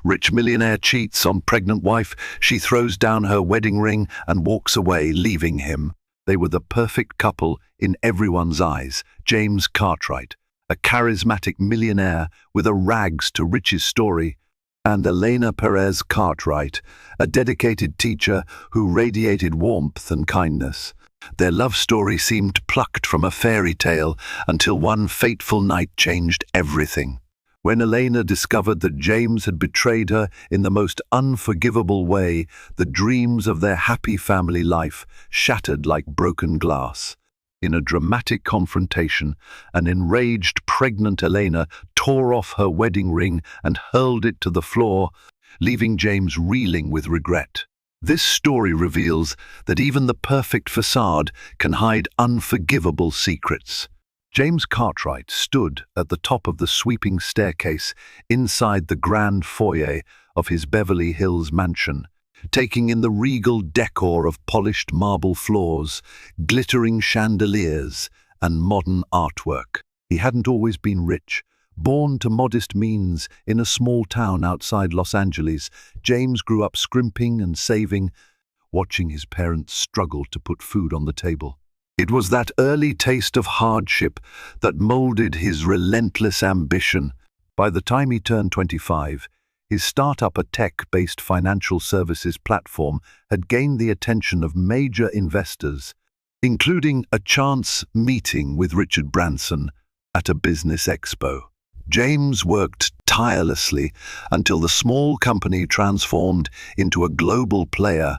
Rich millionaire cheats on pregnant wife. She throws down her wedding ring and walks away, leaving him. They were the perfect couple in everyone's eyes. James Cartwright, a charismatic millionaire with a rags to riches story, and Elena Perez Cartwright, a dedicated teacher who radiated warmth and kindness. Their love story seemed plucked from a fairy tale until one fateful night changed everything. When Elena discovered that James had betrayed her in the most unforgivable way, the dreams of their happy family life shattered like broken glass. In a dramatic confrontation, an enraged pregnant Elena tore off her wedding ring and hurled it to the floor, leaving James reeling with regret. This story reveals that even the perfect facade can hide unforgivable secrets. James Cartwright stood at the top of the sweeping staircase inside the grand foyer of his Beverly Hills mansion, taking in the regal decor of polished marble floors, glittering chandeliers, and modern artwork. He hadn't always been rich. Born to modest means in a small town outside Los Angeles, James grew up scrimping and saving, watching his parents struggle to put food on the table. It was that early taste of hardship that molded his relentless ambition. By the time he turned 25, his startup, a tech-based financial services platform, had gained the attention of major investors, including a chance meeting with Richard Branson at a business expo. James worked tirelessly until the small company transformed into a global player,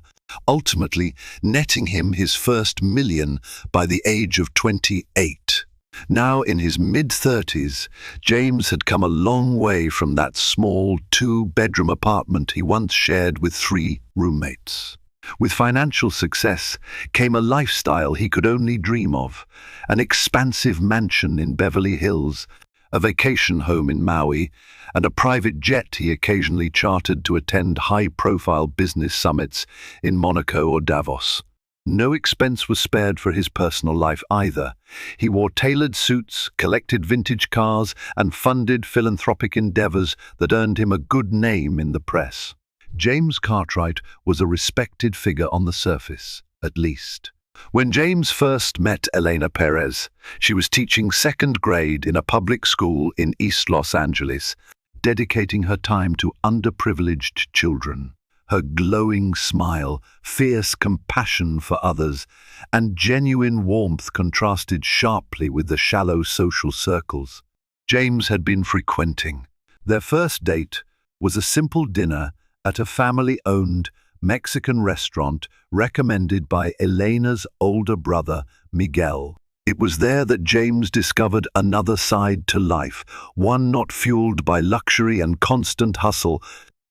ultimately netting him his first million by the age of 28. Now in his mid-30s, James had come a long way from that small two-bedroom apartment he once shared with 3 roommates. With financial success came a lifestyle he could only dream of: an expansive mansion in Beverly Hills, a vacation home in Maui, and a private jet he occasionally chartered to attend high-profile business summits in Monaco or Davos. No expense was spared for his personal life either. He wore tailored suits, collected vintage cars, and funded philanthropic endeavors that earned him a good name in the press. James Cartwright was a respected figure on the surface, at least. When James first met Elena Perez, she was teaching 2nd grade in a public school in East Los Angeles, dedicating her time to underprivileged children. Her glowing smile, fierce compassion for others, and genuine warmth contrasted sharply with the shallow social circles James had been frequenting. Their first date was a simple dinner at a family-owned Mexican restaurant recommended by Elena's older brother, Miguel. It was there that James discovered another side to life, one not fueled by luxury and constant hustle,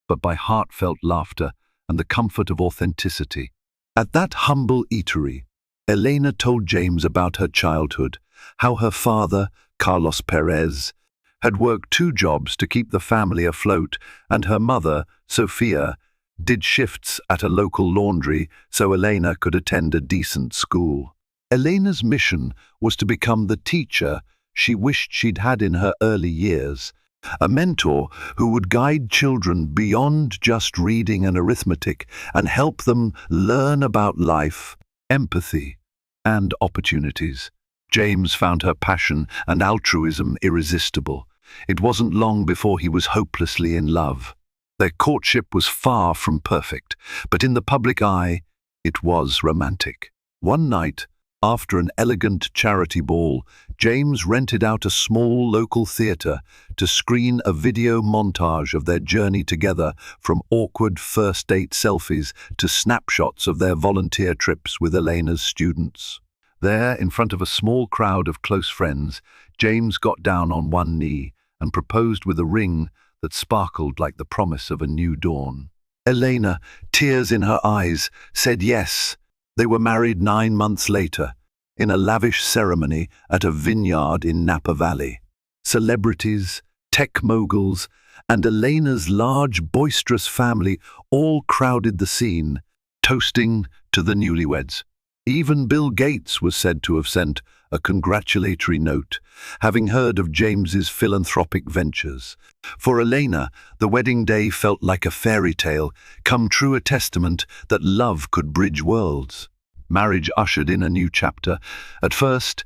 but by heartfelt laughter and the comfort of authenticity. At that humble eatery, Elena told James about her childhood, how her father, Carlos Perez, had worked 2 jobs to keep the family afloat, and her mother, Sophia, did shifts at a local laundry so Elena could attend a decent school. Elena's mission was to become the teacher she wished she'd had in her early years, a mentor who would guide children beyond just reading and arithmetic and help them learn about life, empathy, and opportunities. James found her passion and altruism irresistible. It wasn't long before he was hopelessly in love. Their courtship was far from perfect, but in the public eye, it was romantic. One night, after an elegant charity ball, James rented out a small local theater to screen a video montage of their journey together, from awkward first date selfies to snapshots of their volunteer trips with Elena's students. There, in front of a small crowd of close friends, James got down on one knee and proposed with a ring that sparkled like the promise of a new dawn. Elena, tears in her eyes, said yes. They were married 9 months later, in a lavish ceremony at a vineyard in Napa Valley. Celebrities, tech moguls, and Elena's large, boisterous family all crowded the scene, toasting to the newlyweds. Even Bill Gates was said to have sent a congratulatory note, having heard of James's philanthropic ventures. For Elena, the wedding day felt like a fairy tale, come true, a testament that love could bridge worlds. Marriage ushered in a new chapter. At first,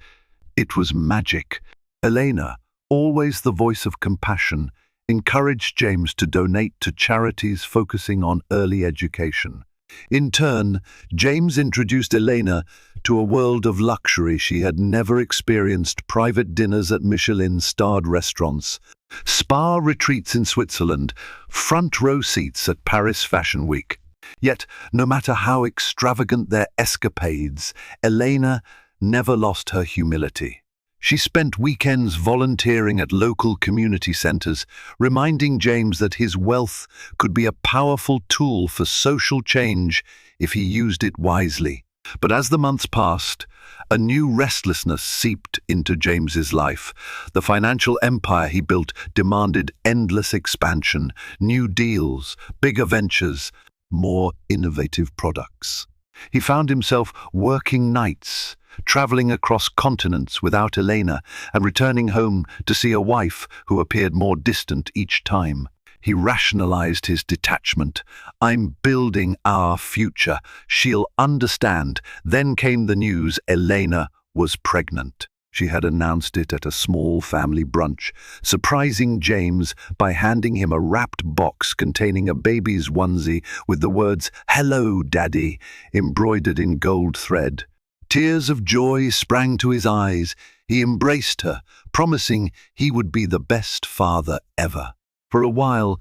it was magic. Elena, always the voice of compassion, encouraged James to donate to charities focusing on early education. In turn, James introduced Elena to a world of luxury she had never experienced: private dinners at Michelin-starred restaurants, spa retreats in Switzerland, front row seats at Paris Fashion Week. Yet, no matter how extravagant their escapades, Elena never lost her humility. She spent weekends volunteering at local community centers, reminding James that his wealth could be a powerful tool for social change if he used it wisely. But as the months passed, a new restlessness seeped into James's life. The financial empire he built demanded endless expansion, new deals, bigger ventures, more innovative products. He found himself working nights, traveling across continents without Elena, and returning home to see a wife who appeared more distant each time. He rationalized his detachment. "I'm building our future. She'll understand." Then came the news: Elena was pregnant. She had announced it at a small family brunch, surprising James by handing him a wrapped box containing a baby's onesie with the words "Hello, Daddy" embroidered in gold thread. Tears of joy sprang to his eyes. He embraced her, promising he would be the best father ever. For a while,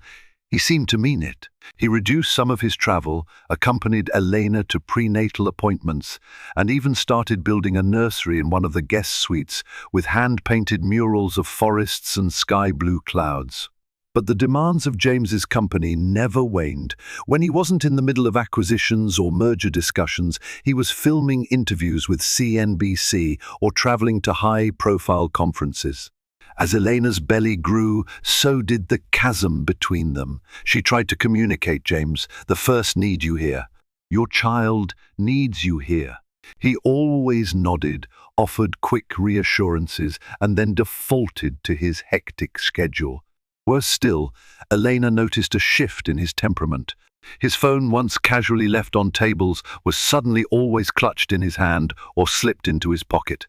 he seemed to mean it. He reduced some of his travel, accompanied Elena to prenatal appointments, and even started building a nursery in one of the guest suites with hand-painted murals of forests and sky-blue clouds. But the demands of James's company never waned. When he wasn't in the middle of acquisitions or merger discussions, he was filming interviews with CNBC or traveling to high-profile conferences. As Elena's belly grew, so did the chasm between them. She tried to communicate: "James, the first need you here. Your child needs you here." He always nodded, offered quick reassurances, and then defaulted to his hectic schedule. Worse still, Elena noticed a shift in his temperament. His phone, once casually left on tables, was suddenly always clutched in his hand or slipped into his pocket.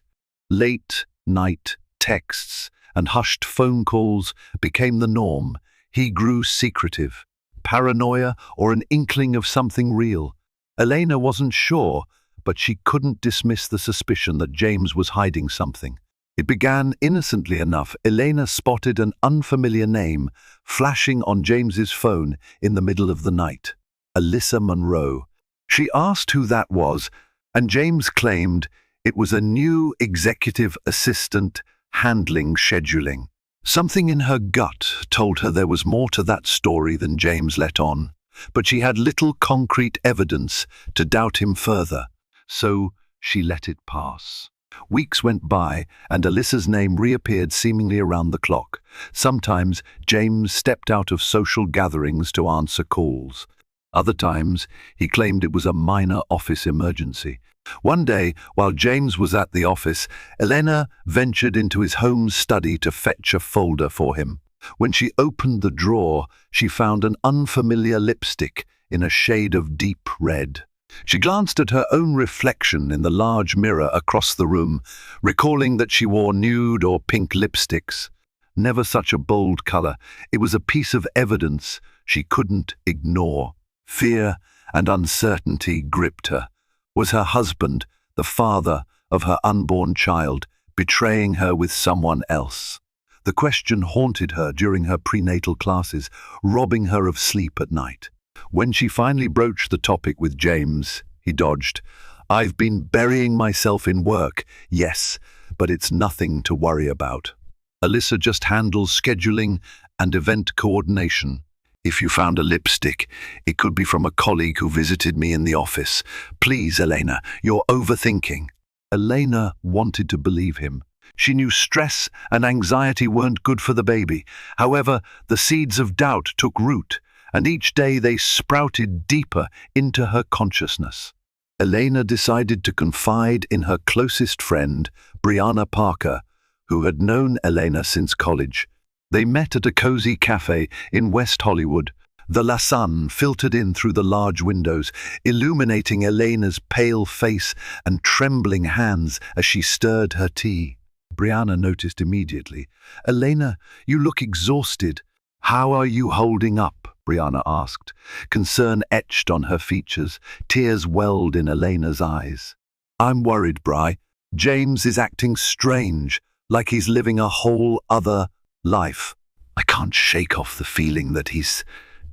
Late-night texts and hushed phone calls became the norm. He grew secretive. Paranoia or an inkling of something real? Elena wasn't sure, but she couldn't dismiss the suspicion that James was hiding something. It began innocently enough. Elena spotted an unfamiliar name flashing on James's phone in the middle of the night: Alyssa Monroe. She asked who that was, and James claimed it was a new executive assistant handling scheduling. Something in her gut told her there was more to that story than James let on, but she had little concrete evidence to doubt him further, so she let it pass. Weeks went by, and Alyssa's name reappeared seemingly around the clock. Sometimes James stepped out of social gatherings to answer calls. Other times, he claimed it was a minor office emergency. One day, while James was at the office, Elena ventured into his home study to fetch a folder for him. When she opened the drawer, she found an unfamiliar lipstick in a shade of deep red. She glanced at her own reflection in the large mirror across the room, recalling that she wore nude or pink lipsticks. Never such a bold color. It was a piece of evidence she couldn't ignore. Fear and uncertainty gripped her. Was her husband, the father of her unborn child, betraying her with someone else? The question haunted her during her prenatal classes, robbing her of sleep at night. When she finally broached the topic with James, he dodged. "I've been burying myself in work, yes, but it's nothing to worry about. Alyssa just handles scheduling and event coordination. If you found a lipstick, it could be from a colleague who visited me in the office. Please, Elena, you're overthinking." Elena wanted to believe him. She knew stress and anxiety weren't good for the baby. However, the seeds of doubt took root, and each day they sprouted deeper into her consciousness. Elena decided to confide in her closest friend, Brianna Parker, who had known Elena since college. They met at a cozy cafe in West Hollywood. The sun filtered in through the large windows, illuminating Elena's pale face and trembling hands as she stirred her tea. Brianna noticed immediately. "Elena, you look exhausted. How are you holding up?" Brianna asked. Concern etched on her features. Tears welled in Elena's eyes. "I'm worried, Bri. James is acting strange, like he's living a whole other life. I can't shake off the feeling that he's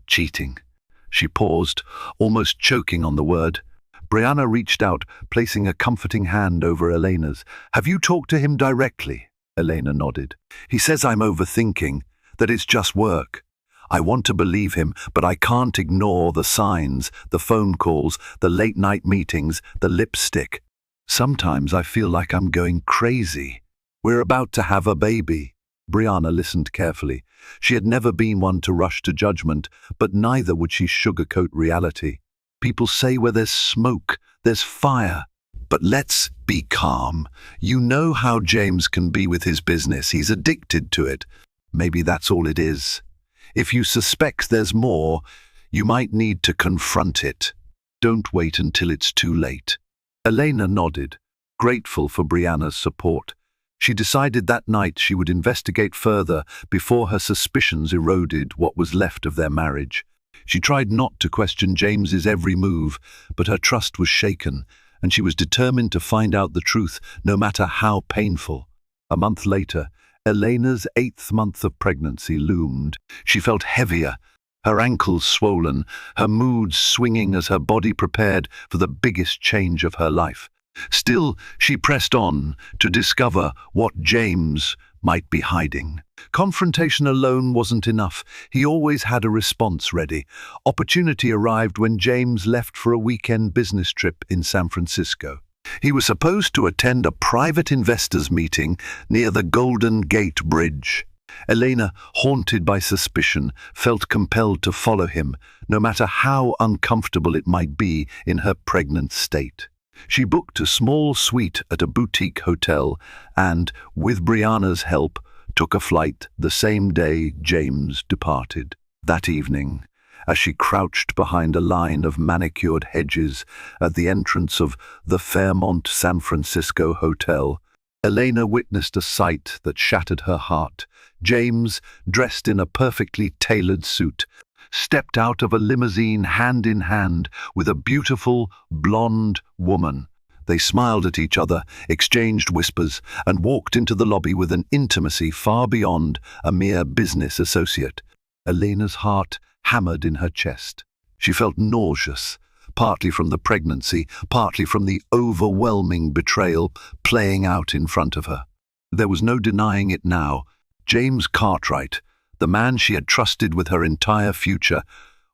cheating." She paused, almost choking on the word. Brianna reached out, placing a comforting hand over Elena's. "Have you talked to him directly?" Elena nodded. "He says I'm overthinking, that it's just work. I want to believe him, but I can't ignore the signs, the phone calls, the late-night meetings, the lipstick. Sometimes I feel like I'm going crazy. We're about to have a baby." Brianna listened carefully. She had never been one to rush to judgment, but neither would she sugarcoat reality. People say where there's smoke, there's fire. But let's be calm. You know how James can be with his business. He's addicted to it. Maybe that's all it is. If you suspect there's more, you might need to confront it. Don't wait until it's too late. Elena nodded, grateful for Brianna's support. She decided that night she would investigate further before her suspicions eroded what was left of their marriage. She tried not to question James's every move, but her trust was shaken, and she was determined to find out the truth, no matter how painful. A month later, Elena's 8th month of pregnancy loomed. She felt heavier, her ankles swollen, her moods swinging as her body prepared for the biggest change of her life. Still, she pressed on to discover what James might be hiding. Confrontation alone wasn't enough. He always had a response ready. Opportunity arrived when James left for a weekend business trip in San Francisco. He was supposed to attend a private investors' meeting near the Golden Gate Bridge. Elena, haunted by suspicion, felt compelled to follow him, no matter how uncomfortable it might be in her pregnant state. She booked a small suite at a boutique hotel and, with Brianna's help, took a flight the same day James departed. That evening, as she crouched behind a line of manicured hedges at the entrance of the Fairmont San Francisco Hotel, Elena witnessed a sight that shattered her heart. James, dressed in a perfectly tailored suit, stepped out of a limousine hand in hand with a beautiful, blonde woman. They smiled at each other, exchanged whispers, and walked into the lobby with an intimacy far beyond a mere business associate. Elena's heart hammered in her chest. She felt nauseous, partly from the pregnancy, partly from the overwhelming betrayal playing out in front of her. There was no denying it now. James Cartwright, the man she had trusted with her entire future,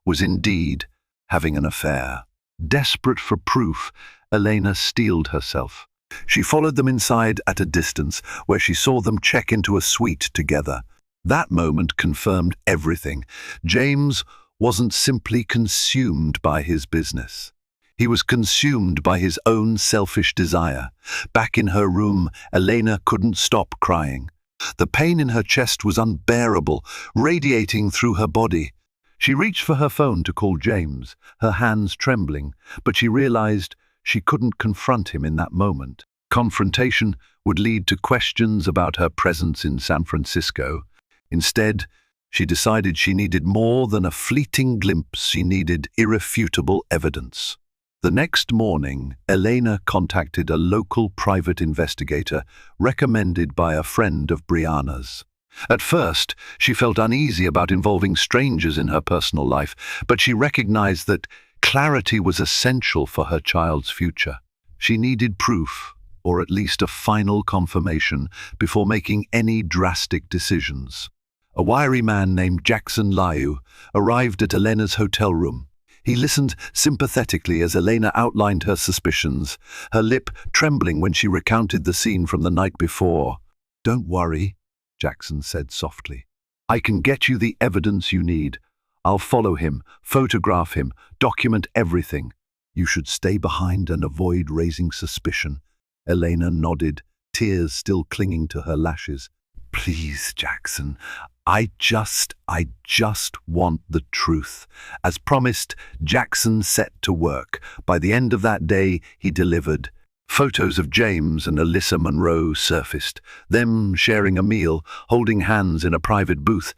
was indeed having an affair. Desperate for proof, Elena steeled herself. She followed them inside at a distance, where she saw them check into a suite together. That moment confirmed everything. James wasn't simply consumed by his business. He was consumed by his own selfish desire. Back in her room, Elena couldn't stop crying. The pain in her chest was unbearable, radiating through her body. She reached for her phone to call James, her hands trembling, but she realized she couldn't confront him in that moment. Confrontation would lead to questions about her presence in San Francisco. Instead, she decided she needed more than a fleeting glimpse. She needed irrefutable evidence. The next morning, Elena contacted a local private investigator recommended by a friend of Brianna's. At first, she felt uneasy about involving strangers in her personal life, but she recognized that clarity was essential for her child's future. She needed proof, or at least a final confirmation, before making any drastic decisions. A wiry man named Jackson Liu arrived at Elena's hotel room. He listened sympathetically as Elena outlined her suspicions, her lip trembling when she recounted the scene from the night before. "Don't worry," Jackson said softly. "I can get you the evidence you need. I'll follow him, photograph him, document everything. You should stay behind and avoid raising suspicion. Elena nodded, tears still clinging to her lashes. Please, Jackson, I just want the truth. As promised, Jackson set to work. By the end of that day, he delivered. Photos of James and Alyssa Monroe surfaced, them sharing a meal, holding hands in a private booth,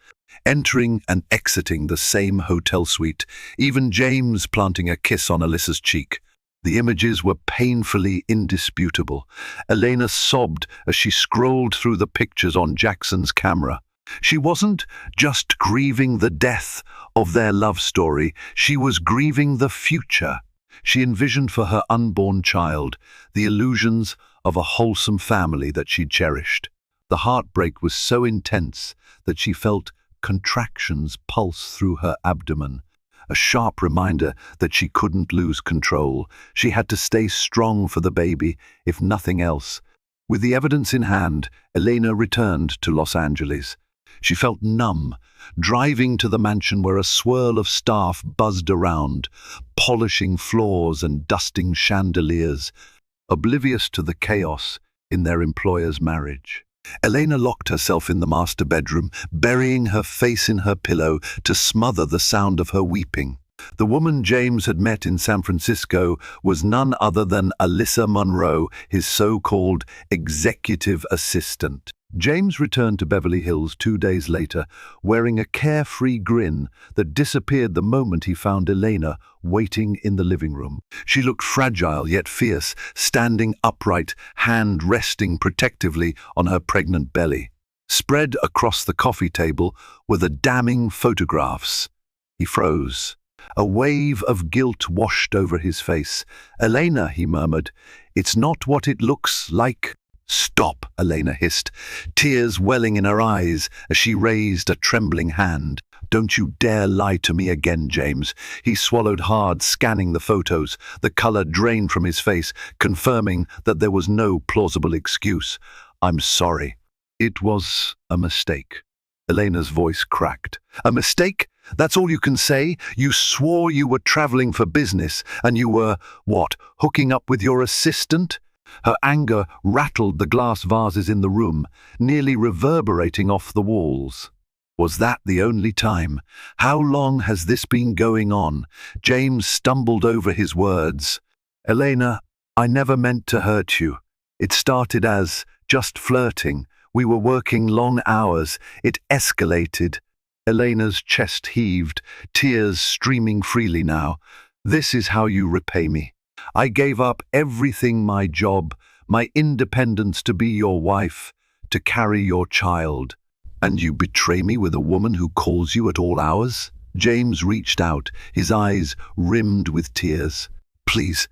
entering and exiting the same hotel suite, even James planting a kiss on Alyssa's cheek. The images were painfully indisputable. Elena sobbed as she scrolled through the pictures on Jackson's camera. She wasn't just grieving the death of their love story, she was grieving the future. She envisioned for her unborn child the illusions of a wholesome family that she cherished. The heartbreak was so intense that she felt contractions pulse through her abdomen. A sharp reminder that she couldn't lose control. She had to stay strong for the baby, if nothing else. With the evidence in hand, Elena returned to Los Angeles. She felt numb, driving to the mansion where a swirl of staff buzzed around, polishing floors and dusting chandeliers, oblivious to the chaos in their employer's marriage. Elena locked herself in the master bedroom, burying her face in her pillow to smother the sound of her weeping. The woman James had met in San Francisco was none other than Alyssa Monroe, his so-called executive assistant. James returned to Beverly Hills 2 days later, wearing a carefree grin that disappeared the moment he found Elena waiting in the living room. She looked fragile yet fierce, standing upright, hand resting protectively on her pregnant belly. Spread across the coffee table were the damning photographs. He froze. A wave of guilt washed over his face. "Elena," he murmured, "it's not what it looks like." "Stop," Elena hissed, tears welling in her eyes as she raised a trembling hand. "Don't you dare lie to me again, James." He swallowed hard, scanning the photos. The color drained from his face, confirming that there was no plausible excuse. "I'm sorry. It was a mistake." Elena's voice cracked. "A mistake? That's all you can say? You swore you were traveling for business, and you were, what, hooking up with your assistant?" Her anger rattled the glass vases in the room, nearly reverberating off the walls. Was that the only time? How long has this been going on? James stumbled over his words. "Elena, I never meant to hurt you. It started as just flirting. We were working long hours. It escalated." Elena's chest heaved, tears streaming freely now. "This is how you repay me. I gave up everything, my job, my independence to be your wife, to carry your child. And you betray me with a woman who calls you at all hours?" James reached out, his eyes rimmed with tears. "Please,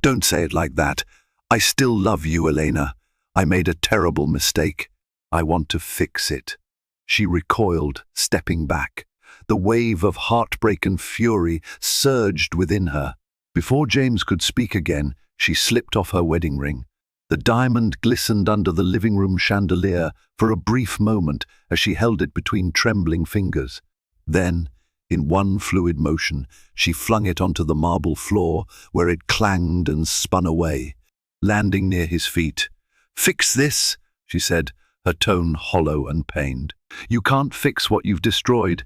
don't say it like that. I still love you, Elena. I made a terrible mistake. I want to fix it." She recoiled, stepping back. The wave of heartbreak and fury surged within her. Before James could speak again, she slipped off her wedding ring. The diamond glistened under the living room chandelier for a brief moment as she held it between trembling fingers. Then, in one fluid motion, she flung it onto the marble floor where it clanged and spun away, landing near his feet. "Fix this," she said, her tone hollow and pained. "You can't fix what you've destroyed.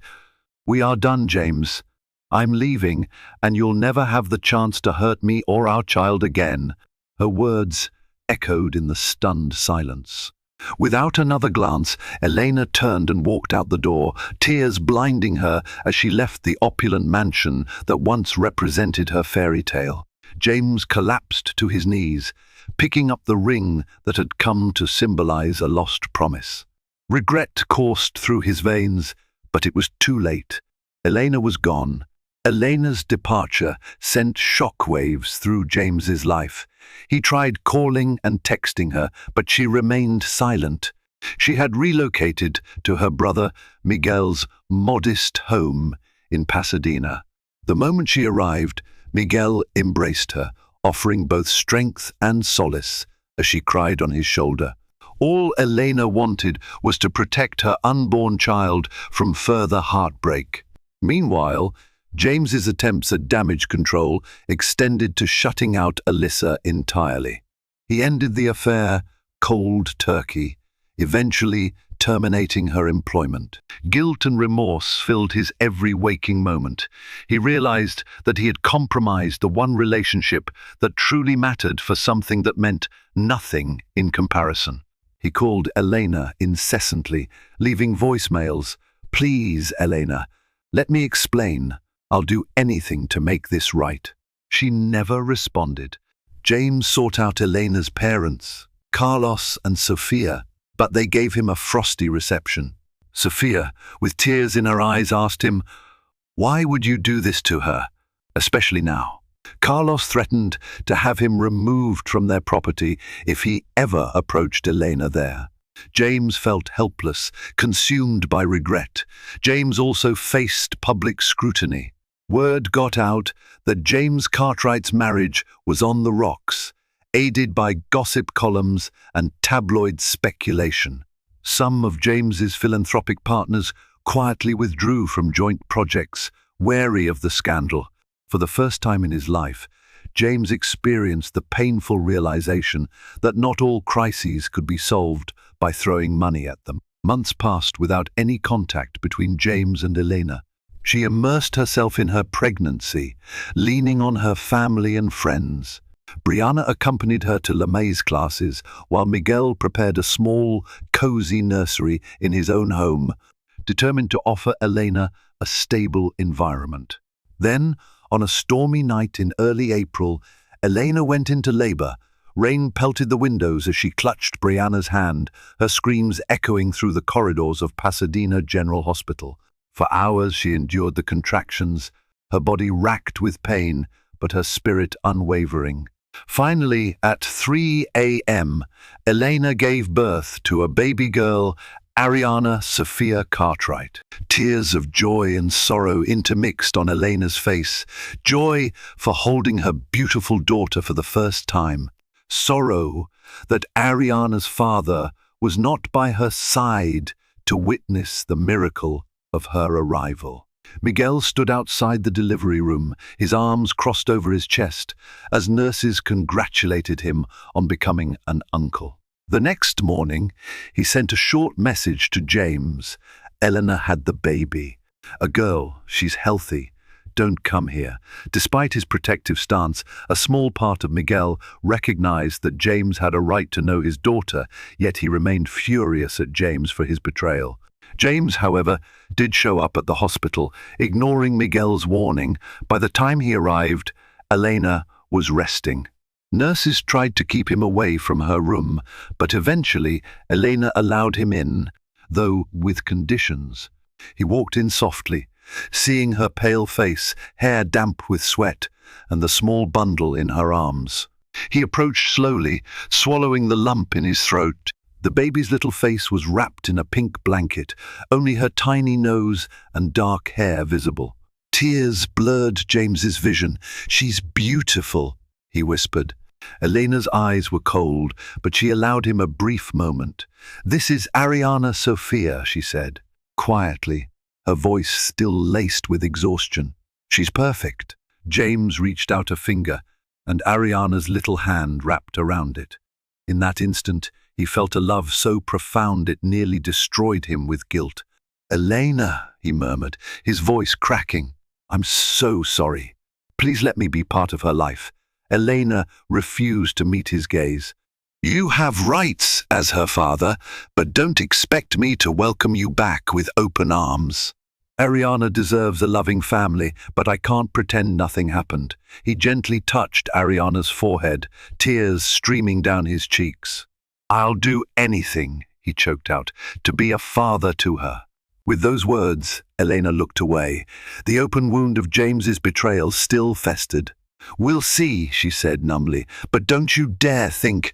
We are done, James. I'm leaving, and you'll never have the chance to hurt me or our child again." Her words echoed in the stunned silence. Without another glance, Elena turned and walked out the door, tears blinding her as she left the opulent mansion that once represented her fairy tale. James collapsed to his knees, picking up the ring that had come to symbolize a lost promise. Regret coursed through his veins, but it was too late. Elena was gone. Elena's departure sent shockwaves through James's life. He tried calling and texting her, but she remained silent. She had relocated to her brother Miguel's modest home in Pasadena. The moment she arrived, Miguel embraced her, offering both strength and solace as she cried on his shoulder. All Elena wanted was to protect her unborn child from further heartbreak. Meanwhile, James's attempts at damage control extended to shutting out Alyssa entirely. He ended the affair cold turkey, eventually terminating her employment. Guilt and remorse filled his every waking moment. He realized that he had compromised the one relationship that truly mattered for something that meant nothing in comparison. He called Elena incessantly, leaving voicemails. "Please, Elena, let me explain. I'll do anything to make this right." She never responded. James sought out Elena's parents, Carlos and Sophia, but they gave him a frosty reception. Sophia, with tears in her eyes, asked him, "Why would you do this to her, especially now?" Carlos threatened to have him removed from their property if he ever approached Elena there. James felt helpless, consumed by regret. James also faced public scrutiny. Word got out that James Cartwright's marriage was on the rocks, aided by gossip columns and tabloid speculation. Some of James's philanthropic partners quietly withdrew from joint projects, wary of the scandal. For the first time in his life, James experienced the painful realization that not all crises could be solved by throwing money at them. Months passed without any contact between James and Elena. She immersed herself in her pregnancy, leaning on her family and friends. Brianna accompanied her to LeMay's classes, while Miguel prepared a small, cozy nursery in his own home, determined to offer Elena a stable environment. Then, on a stormy night in early April, Elena went into labor. Rain pelted the windows as she clutched Brianna's hand, her screams echoing through the corridors of Pasadena General Hospital. For hours she endured the contractions, her body racked with pain, but her spirit unwavering. Finally, at 3 a.m., Elena gave birth to a baby girl, Ariana Sophia Cartwright. Tears of joy and sorrow intermixed on Elena's face. Joy for holding her beautiful daughter for the first time. Sorrow that Ariana's father was not by her side to witness the miracle of her arrival. Miguel stood outside the delivery room, his arms crossed over his chest, as nurses congratulated him on becoming an uncle. The next morning, he sent a short message to James. "Elena had the baby. A girl, she's healthy. Don't come here." Despite his protective stance, a small part of Miguel recognized that James had a right to know his daughter, yet he remained furious at James for his betrayal. James, however, did show up at the hospital, ignoring Miguel's warning. By the time he arrived, Elena was resting. Nurses tried to keep him away from her room, but eventually Elena allowed him in, though with conditions. He walked in softly, seeing her pale face, hair damp with sweat, and the small bundle in her arms. He approached slowly, swallowing the lump in his throat. The baby's little face was wrapped in a pink blanket, only her tiny nose and dark hair visible. Tears blurred James's vision. "She's beautiful," he whispered. Elena's eyes were cold, but she allowed him a brief moment. "This is Ariana Sophia," she said, quietly, her voice still laced with exhaustion. "She's perfect." James reached out a finger, and Ariana's little hand wrapped around it. In that instant, he felt a love so profound it nearly destroyed him with guilt. "Elena," he murmured, his voice cracking. "I'm so sorry. Please let me be part of her life." Elena refused to meet his gaze. "You have rights as her father, but don't expect me to welcome you back with open arms." "Ariana deserves a loving family, but I can't pretend nothing happened." He gently touched Ariana's forehead, tears streaming down his cheeks. "I'll do anything," he choked out, "to be a father to her." With those words, Elena looked away. The open wound of James's betrayal still festered. "We'll see," she said numbly, "but don't you dare think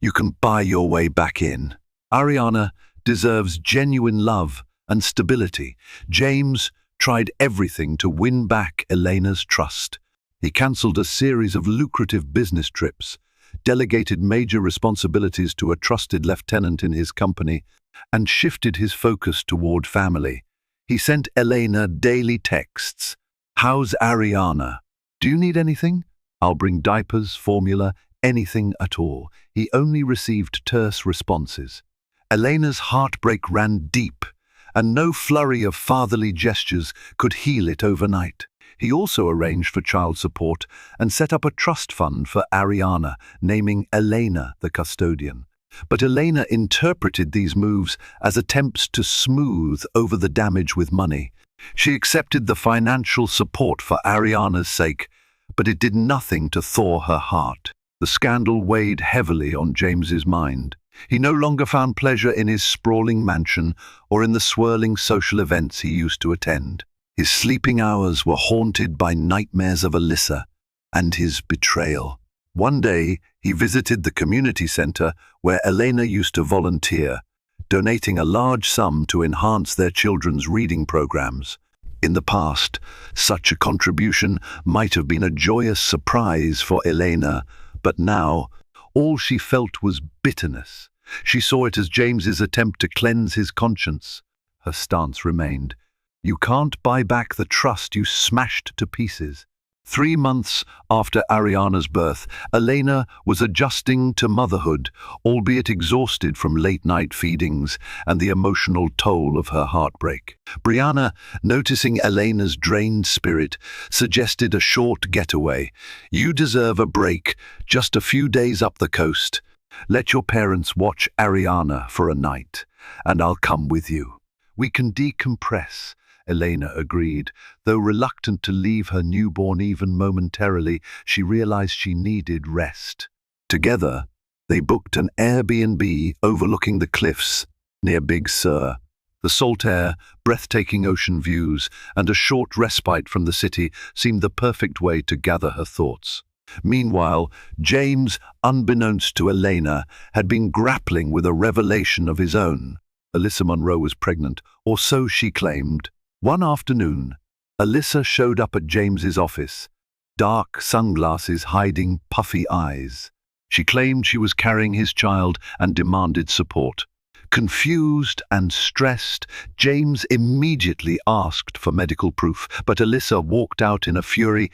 you can buy your way back in. Ariana deserves genuine love and stability." James tried everything to win back Elena's trust. He cancelled a series of lucrative business trips, delegated major responsibilities to a trusted lieutenant in his company, and shifted his focus toward family. He sent Elena daily texts, How's Ariana? Do you need anything? I'll bring diapers, formula, anything at all. He only received terse responses. Elena's heartbreak ran deep, and no flurry of fatherly gestures could heal it overnight. He also arranged for child support and set up a trust fund for Ariana, naming Elena the custodian. But Elena interpreted these moves as attempts to smooth over the damage with money. She accepted the financial support for Ariana's sake, but it did nothing to thaw her heart. The scandal weighed heavily on James's mind. He no longer found pleasure in his sprawling mansion or in the swirling social events he used to attend. His sleeping hours were haunted by nightmares of Alyssa and his betrayal. One day, he visited the community center where Elena used to volunteer, donating a large sum to enhance their children's reading programs. In the past, such a contribution might have been a joyous surprise for Elena, but now, all she felt was bitterness. She saw it as James's attempt to cleanse his conscience. Her stance remained, "You can't buy back the trust you smashed to pieces." 3 months after Ariana's birth, Elena was adjusting to motherhood, albeit exhausted from late-night feedings and the emotional toll of her heartbreak. Brianna, noticing Elena's drained spirit, suggested a short getaway. "You deserve a break, just a few days up the coast. Let your parents watch Ariana for a night, and I'll come with you. We can decompress." Elena agreed. Though reluctant to leave her newborn even momentarily, she realized she needed rest. Together, they booked an Airbnb overlooking the cliffs near Big Sur. The salt air, breathtaking ocean views, and a short respite from the city seemed the perfect way to gather her thoughts. Meanwhile, James, unbeknownst to Elena, had been grappling with a revelation of his own. Alyssa Monroe was pregnant, or so she claimed. One afternoon, Alyssa showed up at James's office, dark sunglasses hiding puffy eyes. She claimed she was carrying his child and demanded support. Confused and stressed, James immediately asked for medical proof, but Alyssa walked out in a fury,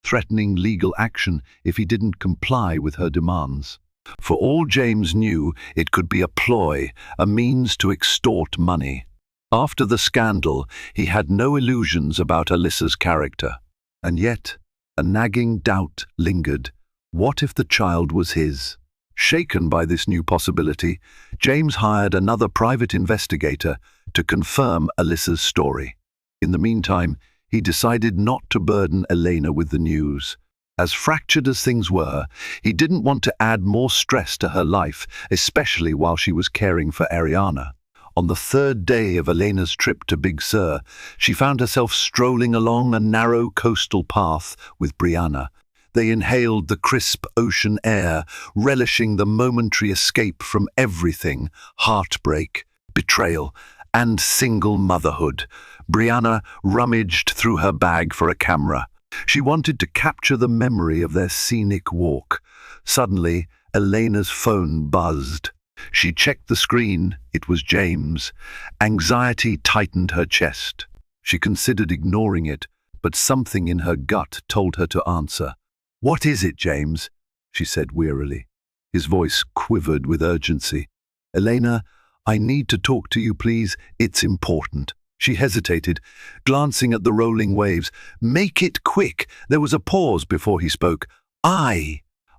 threatening legal action if he didn't comply with her demands. For all James knew, it could be a ploy, a means to extort money. After the scandal, he had no illusions about Alyssa's character. And yet, a nagging doubt lingered. What if the child was his? Shaken by this new possibility, James hired another private investigator to confirm Alyssa's story. In the meantime, he decided not to burden Elena with the news. As fractured as things were, he didn't want to add more stress to her life, especially while she was caring for Ariana. On the 3rd day of Elena's trip to Big Sur, she found herself strolling along a narrow coastal path with Brianna. They inhaled the crisp ocean air, relishing the momentary escape from everything: heartbreak, betrayal, and single motherhood. Brianna rummaged through her bag for a camera. She wanted to capture the memory of their scenic walk. Suddenly, Elena's phone buzzed. She checked the screen. It was James. Anxiety tightened her chest. She considered ignoring it, but something in her gut told her to answer. "What is it, James?" she said wearily. His voice quivered with urgency. "Elena, I need to talk to you, please. It's important." She hesitated, glancing at the rolling waves. "Make it quick." There was a pause before he spoke.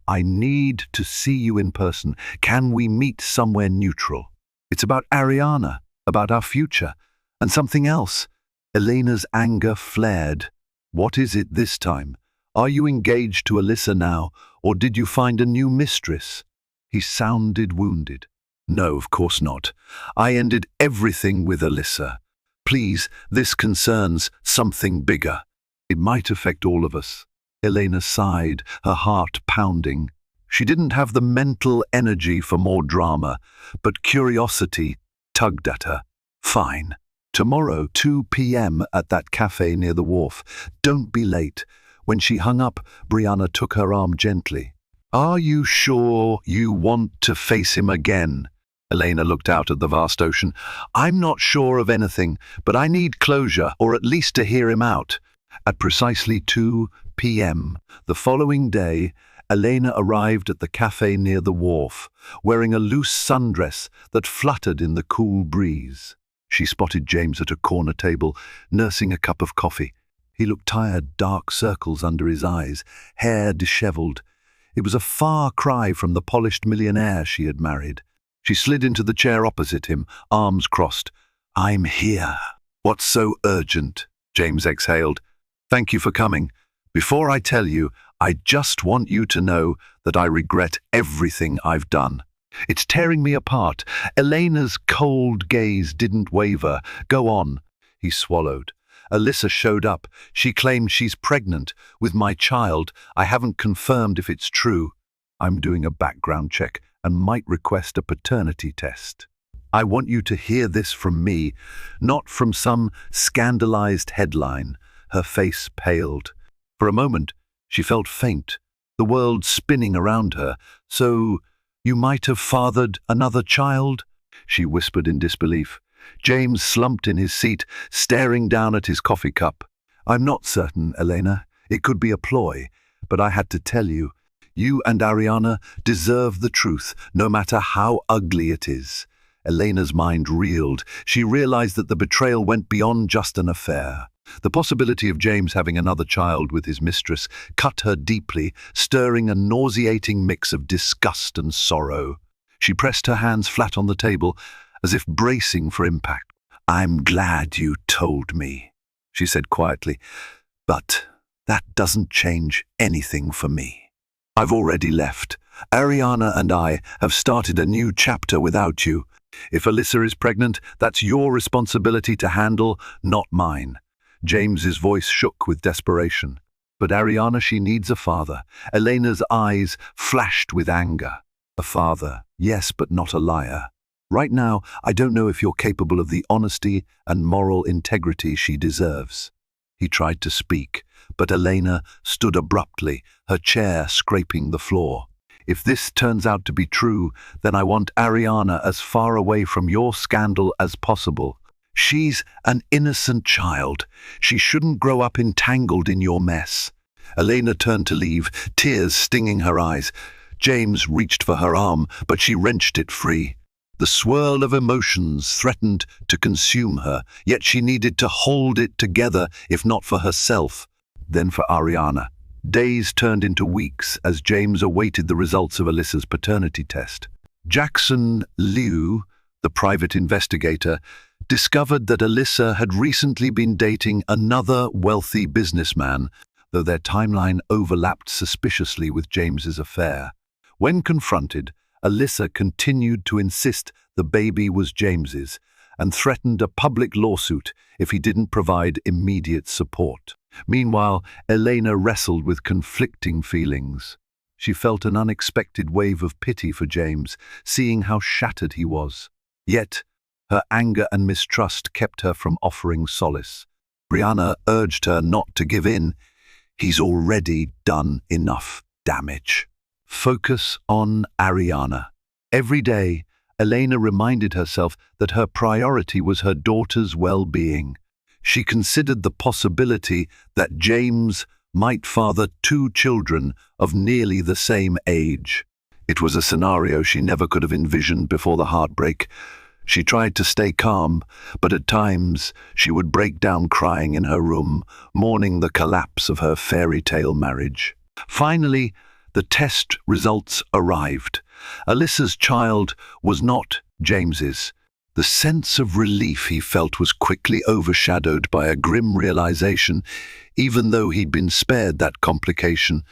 I need to see you in person. Can we meet somewhere neutral? It's about Ariana, about our future, and something else." Elena's anger flared. "What is it this time? Are you engaged to Alyssa now, or did you find a new mistress?" He sounded wounded. "No, of course not. I ended everything with Alyssa. Please, this concerns something bigger. It might affect all of us." Elena sighed, her heart pounding. She didn't have the mental energy for more drama, but curiosity tugged at her. "Fine. Tomorrow, 2 p.m. at that cafe near the wharf. Don't be late." When she hung up, Brianna took her arm gently. "Are you sure you want to face him again?" Elena looked out at the vast ocean. "I'm not sure of anything, but I need closure, or at least to hear him out." At precisely 2 p.m. the following day, Elena arrived at the cafe near the wharf, wearing a loose sundress that fluttered in the cool breeze. She spotted James at a corner table, nursing a cup of coffee. He looked tired, dark circles under his eyes, hair disheveled. It was a far cry from the polished millionaire she had married. She slid into the chair opposite him, arms crossed. "I'm here." "What's so urgent?" James exhaled. "Thank you for coming. Before I tell you, I just want you to know that I regret everything I've done. It's tearing me apart." Elena's cold gaze didn't waver. "Go on." He swallowed. "Alyssa showed up. She claims she's pregnant with my child. I haven't confirmed if it's true. I'm doing a background check and might request a paternity test. I want you to hear this from me, not from some scandalized headline." Her face paled. For a moment, she felt faint, the world spinning around her. "So, you might have fathered another child?" she whispered in disbelief. James slumped in his seat, staring down at his coffee cup. "I'm not certain, Elena. It could be a ploy, but I had to tell you. You and Ariana deserve the truth, no matter how ugly it is." Elena's mind reeled. She realized that the betrayal went beyond just an affair. The possibility of James having another child with his mistress cut her deeply, stirring a nauseating mix of disgust and sorrow. She pressed her hands flat on the table, as if bracing for impact. "I'm glad you told me," she said quietly, "but that doesn't change anything for me. I've already left. Ariana and I have started a new chapter without you. If Alyssa is pregnant, that's your responsibility to handle, not mine." James's voice shook with desperation. "But Ariana, she needs a father." Elena's eyes flashed with anger. "A father, yes, but not a liar. Right now, I don't know if you're capable of the honesty and moral integrity she deserves." He tried to speak, but Elena stood abruptly, her chair scraping the floor. "If this turns out to be true, then I want Ariana as far away from your scandal as possible. She's an innocent child. She shouldn't grow up entangled in your mess." Elena turned to leave, tears stinging her eyes. James reached for her arm, but she wrenched it free. The swirl of emotions threatened to consume her, yet she needed to hold it together, if not for herself, then for Ariana. Days turned into weeks as James awaited the results of Alyssa's paternity test. Jackson Liu, the private investigator, discovered that Alyssa had recently been dating another wealthy businessman, though their timeline overlapped suspiciously with James's affair. When confronted, Alyssa continued to insist the baby was James's and threatened a public lawsuit if he didn't provide immediate support. Meanwhile, Elena wrestled with conflicting feelings. She felt an unexpected wave of pity for James, seeing how shattered he was. Yet, her anger and mistrust kept her from offering solace. Brianna urged her not to give in. "He's already done enough damage. Focus on Ariana." Every day, Elena reminded herself that her priority was her daughter's well-being. She considered the possibility that James might father 2 children of nearly the same age. It was a scenario she never could have envisioned before the heartbreak. She tried to stay calm, but at times she would break down crying in her room, mourning the collapse of her fairy tale marriage. Finally, the test results arrived. Alyssa's child was not James's. The sense of relief he felt was quickly overshadowed by a grim realization. Even though he'd been spared that complication,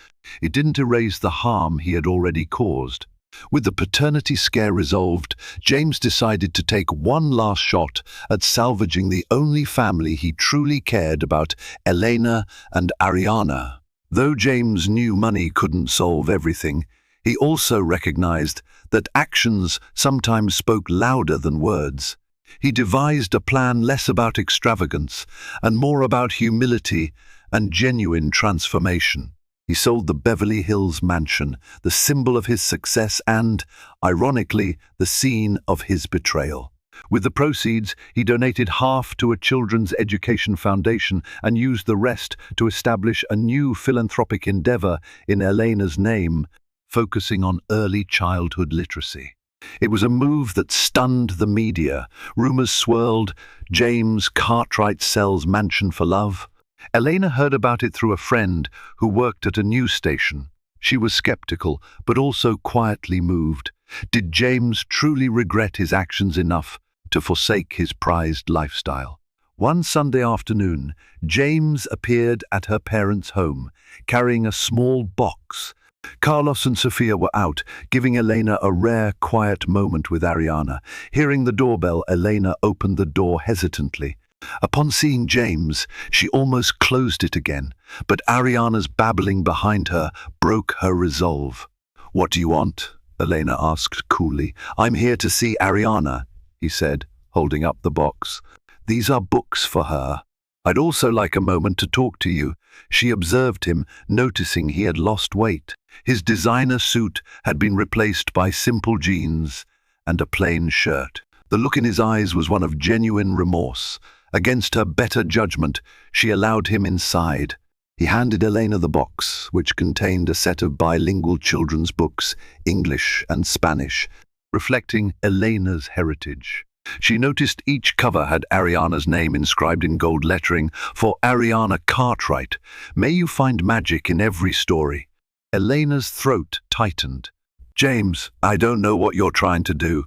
it didn't erase the harm he had already caused. With the paternity scare resolved, James decided to take one last shot at salvaging the only family he truly cared about, Elena and Ariana. Though James knew money couldn't solve everything, he also recognized that actions sometimes spoke louder than words. He devised a plan less about extravagance and more about humility and genuine transformation. He sold the Beverly Hills mansion, the symbol of his success and, ironically, the scene of his betrayal. With the proceeds, he donated half to a children's education foundation and used the rest to establish a new philanthropic endeavor in Elena's name, focusing on early childhood literacy. It was a move that stunned the media. Rumors swirled, James Cartwright sells mansion for love. Elena heard about it through a friend who worked at a news station. She was skeptical, but also quietly moved. Did James truly regret his actions enough to forsake his prized lifestyle? One Sunday afternoon, James appeared at her parents' home, carrying a small box. Carlos and Sophia were out, giving Elena a rare, quiet moment with Ariana. Hearing the doorbell, Elena opened the door hesitantly. Upon seeing James, she almost closed it again, but Ariana's babbling behind her broke her resolve. "What do you want?" Elena asked coolly. "I'm here to see Ariana," he said, holding up the box. "These are books for her. I'd also like a moment to talk to you." She observed him, noticing he had lost weight. His designer suit had been replaced by simple jeans and a plain shirt. The look in his eyes was one of genuine remorse. Against her better judgment, she allowed him inside. He handed Elena the box, which contained a set of bilingual children's books, English and Spanish, reflecting Elena's heritage. She noticed each cover had Ariana's name inscribed in gold lettering, "For Ariana Cartwright. May you find magic in every story." Elena's throat tightened. "James, I don't know what you're trying to do,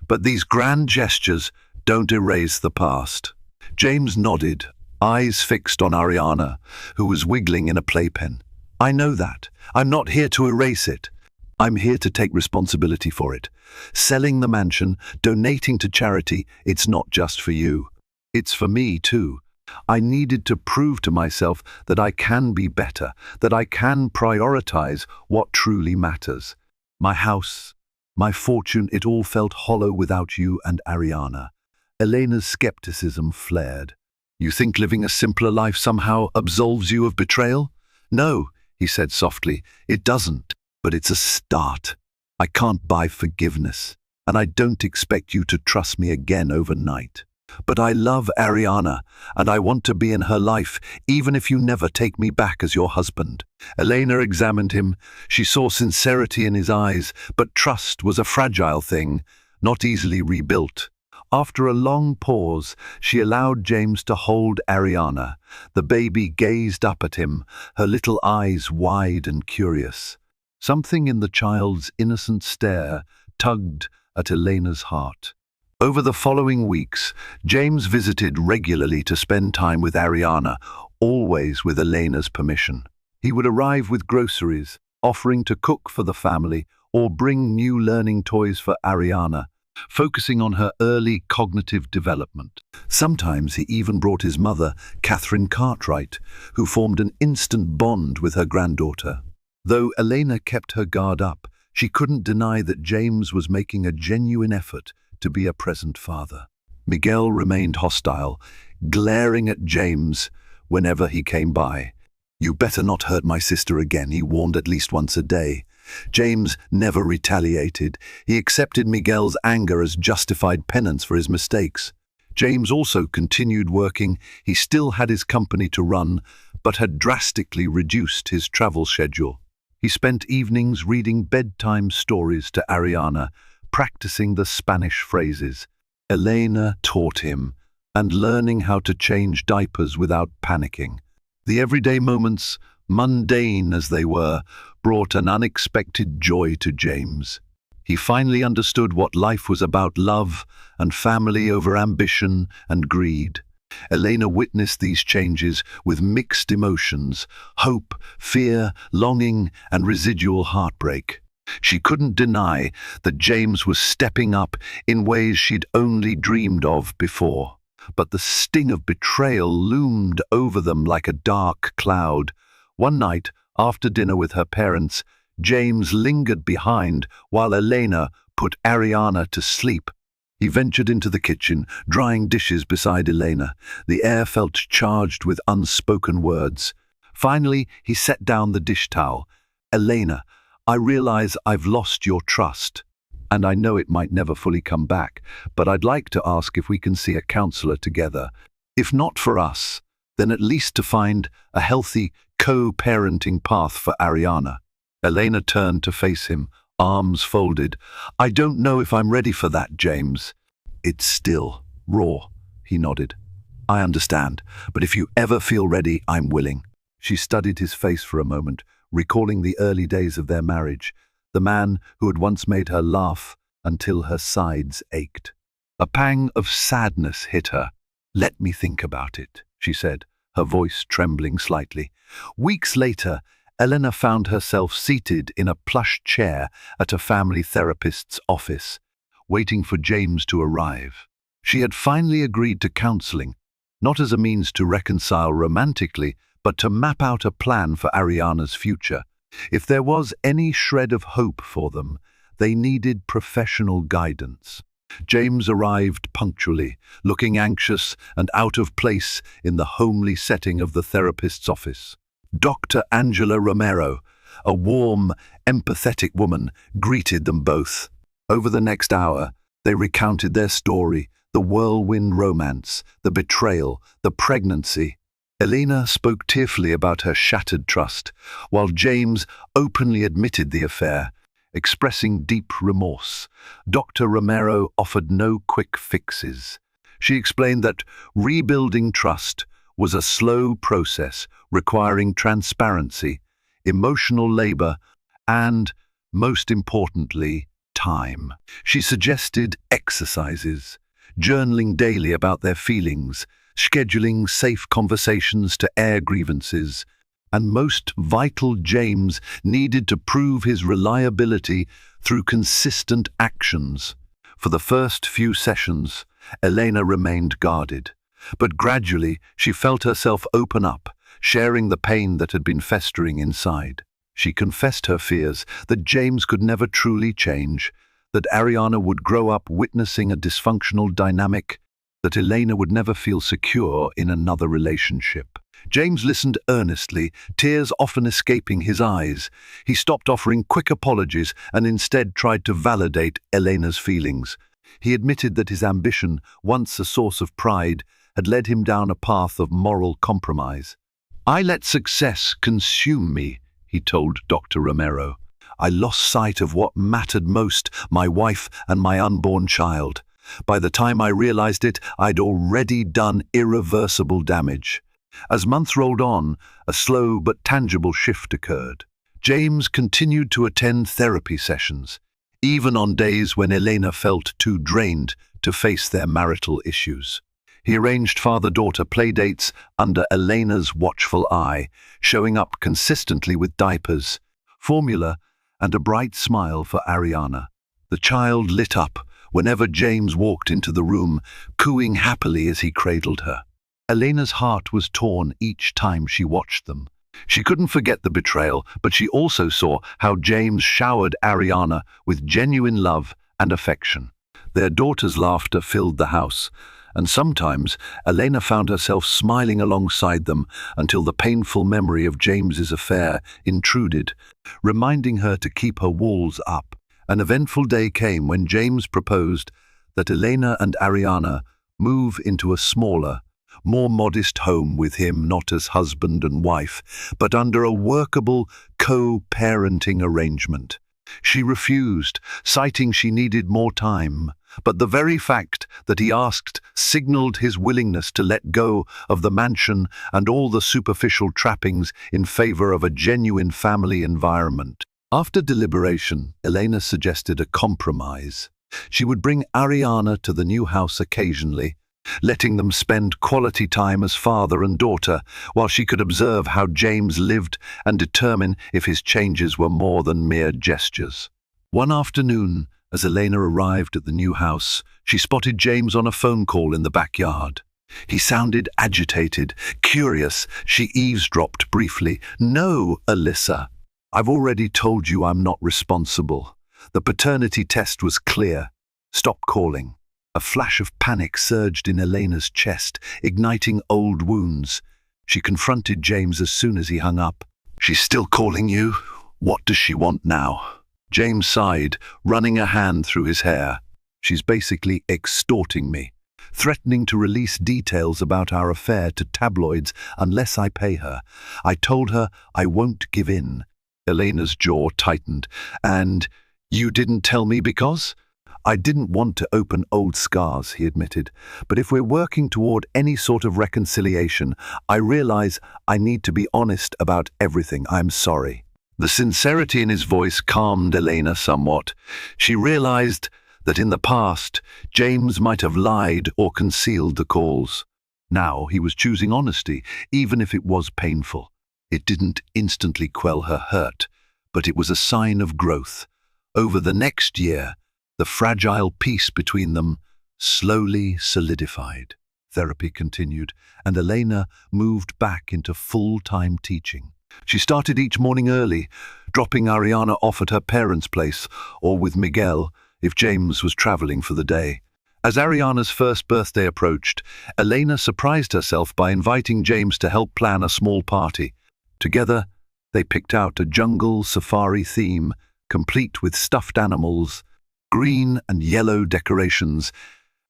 but these grand gestures don't erase the past." James nodded, eyes fixed on Ariana, who was wiggling in a playpen. "I know that. I'm not here to erase it. I'm here to take responsibility for it. Selling the mansion, donating to charity, it's not just for you. It's for me, too. I needed to prove to myself that I can be better, that I can prioritize what truly matters. My house, my fortune, it all felt hollow without you and Ariana." Elena's skepticism flared. "You think living a simpler life somehow absolves you of betrayal?" "No," he said softly, "it doesn't. But it's a start. I can't buy forgiveness, and I don't expect you to trust me again overnight. But I love Ariana, and I want to be in her life, even if you never take me back as your husband." Elena examined him. She saw sincerity in his eyes, but trust was a fragile thing, not easily rebuilt. After a long pause, she allowed James to hold Ariana. The baby gazed up at him, her little eyes wide and curious. Something in the child's innocent stare tugged at Elena's heart. Over the following weeks, James visited regularly to spend time with Ariana, always with Elena's permission. He would arrive with groceries, offering to cook for the family or bring new learning toys for Ariana, focusing on her early cognitive development. Sometimes he even brought his mother, Catherine Cartwright, who formed an instant bond with her granddaughter. Though Elena kept her guard up, she couldn't deny that James was making a genuine effort to be a present father. Miguel remained hostile, glaring at James whenever he came by. "You better not hurt my sister again," he warned at least once a day. James never retaliated. He accepted Miguel's anger as justified penance for his mistakes. James also continued working. He still had his company to run, but had drastically reduced his travel schedule. He spent evenings reading bedtime stories to Ariana, practicing the Spanish phrases. Elena taught him, and learning how to change diapers without panicking. The everyday moments, mundane as they were, brought an unexpected joy to James. He finally understood what life was about: love and family over ambition and greed. Elena witnessed these changes with mixed emotions: hope, fear, longing, and residual heartbreak. She couldn't deny that James was stepping up in ways she'd only dreamed of before. But the sting of betrayal loomed over them like a dark cloud. One night, after dinner with her parents, James lingered behind while Elena put Ariana to sleep. He ventured into the kitchen, drying dishes beside Elena. The air felt charged with unspoken words. Finally, he set down the dish towel. "Elena, I realize I've lost your trust." and I know it might never fully come back, but I'd like to ask if we can see a counselor together. If not for us, then at least to find a healthy co-parenting path for Ariana." Elena turned to face him, arms folded. "I don't know if I'm ready for that, James." "It's still raw," he nodded. "I understand, but if you ever feel ready, I'm willing." She studied his face for a moment, recalling the early days of their marriage, the man who had once made her laugh until her sides ached. A pang of sadness hit her. "Let me think about it," she said, her voice trembling slightly. Weeks later, Elena found herself seated in a plush chair at a family therapist's office, waiting for James to arrive. She had finally agreed to counseling, not as a means to reconcile romantically, but to map out a plan for Ariana's future. If there was any shred of hope for them, they needed professional guidance. James arrived punctually, looking anxious and out of place in the homely setting of the therapist's office. Dr. Angela Romero, a warm, empathetic woman, greeted them both. Over the next hour, they recounted their story, the whirlwind romance, the betrayal, the pregnancy. Elena spoke tearfully about her shattered trust, while James openly admitted the affair, expressing deep remorse. Dr. Romero offered no quick fixes. She explained that rebuilding trust was a slow process requiring transparency, emotional labor, and, most importantly, time. She suggested exercises, journaling daily about their feelings, scheduling safe conversations to air grievances, and most vital, James needed to prove his reliability through consistent actions. For the first few sessions, Elena remained guarded, but gradually she felt herself open up, sharing the pain that had been festering inside. She confessed her fears that James could never truly change, that Ariana would grow up witnessing a dysfunctional dynamic, that Elena would never feel secure in another relationship. James listened earnestly, tears often escaping his eyes. He stopped offering quick apologies and instead tried to validate Elena's feelings. He admitted that his ambition, once a source of pride, had led him down a path of moral compromise. "I let success consume me," he told Dr. Romero. "I lost sight of what mattered most, my wife and my unborn child. By the time I realized it, I'd already done irreversible damage." As months rolled on, a slow but tangible shift occurred. James continued to attend therapy sessions, even on days when Elena felt too drained to face their marital issues. He arranged father-daughter playdates under Elena's watchful eye, showing up consistently with diapers, formula, and a bright smile for Ariana. The child lit up whenever James walked into the room, cooing happily as he cradled her. Elena's heart was torn each time she watched them. She couldn't forget the betrayal, but she also saw how James showered Ariana with genuine love and affection. Their daughter's laughter filled the house, and sometimes Elena found herself smiling alongside them until the painful memory of James's affair intruded, reminding her to keep her walls up. An eventful day came when James proposed that Elena and Ariana move into a smaller, more modest home with him, not as husband and wife, but under a workable co-parenting arrangement. She refused, citing she needed more time, but the very fact that he asked signaled his willingness to let go of the mansion and all the superficial trappings in favor of a genuine family environment. After deliberation, Elena suggested a compromise. She would bring Ariana to the new house occasionally, letting them spend quality time as father and daughter, while she could observe how James lived and determine if his changes were more than mere gestures. One afternoon, as Elena arrived at the new house, she spotted James on a phone call in the backyard. He sounded agitated, curious. She eavesdropped briefly. "No, Alyssa. I've already told you I'm not responsible. The paternity test was clear. Stop calling." A flash of panic surged in Elena's chest, igniting old wounds. She confronted James as soon as he hung up. "She's still calling you? What does she want now?" James sighed, running a hand through his hair. She's basically extorting me, threatening to release details about our affair to tabloids unless I pay her. I told her I won't give in. Elena's jaw tightened. And you didn't tell me because? I didn't want to open old scars, he admitted. But if we're working toward any sort of reconciliation, I realize I need to be honest about everything. I'm sorry. The sincerity in his voice calmed Elena somewhat. She realized that in the past, James might have lied or concealed the cause. Now he was choosing honesty, even if it was painful. It didn't instantly quell her hurt, but it was a sign of growth. Over the next year, the fragile peace between them slowly solidified. Therapy continued, and Elena moved back into full-time teaching. She started each morning early, dropping Ariana off at her parents' place or with Miguel if James was traveling for the day. As Ariana's first birthday approached, Elena surprised herself by inviting James to help plan a small party. Together, they picked out a jungle safari theme, complete with stuffed animals, green and yellow decorations,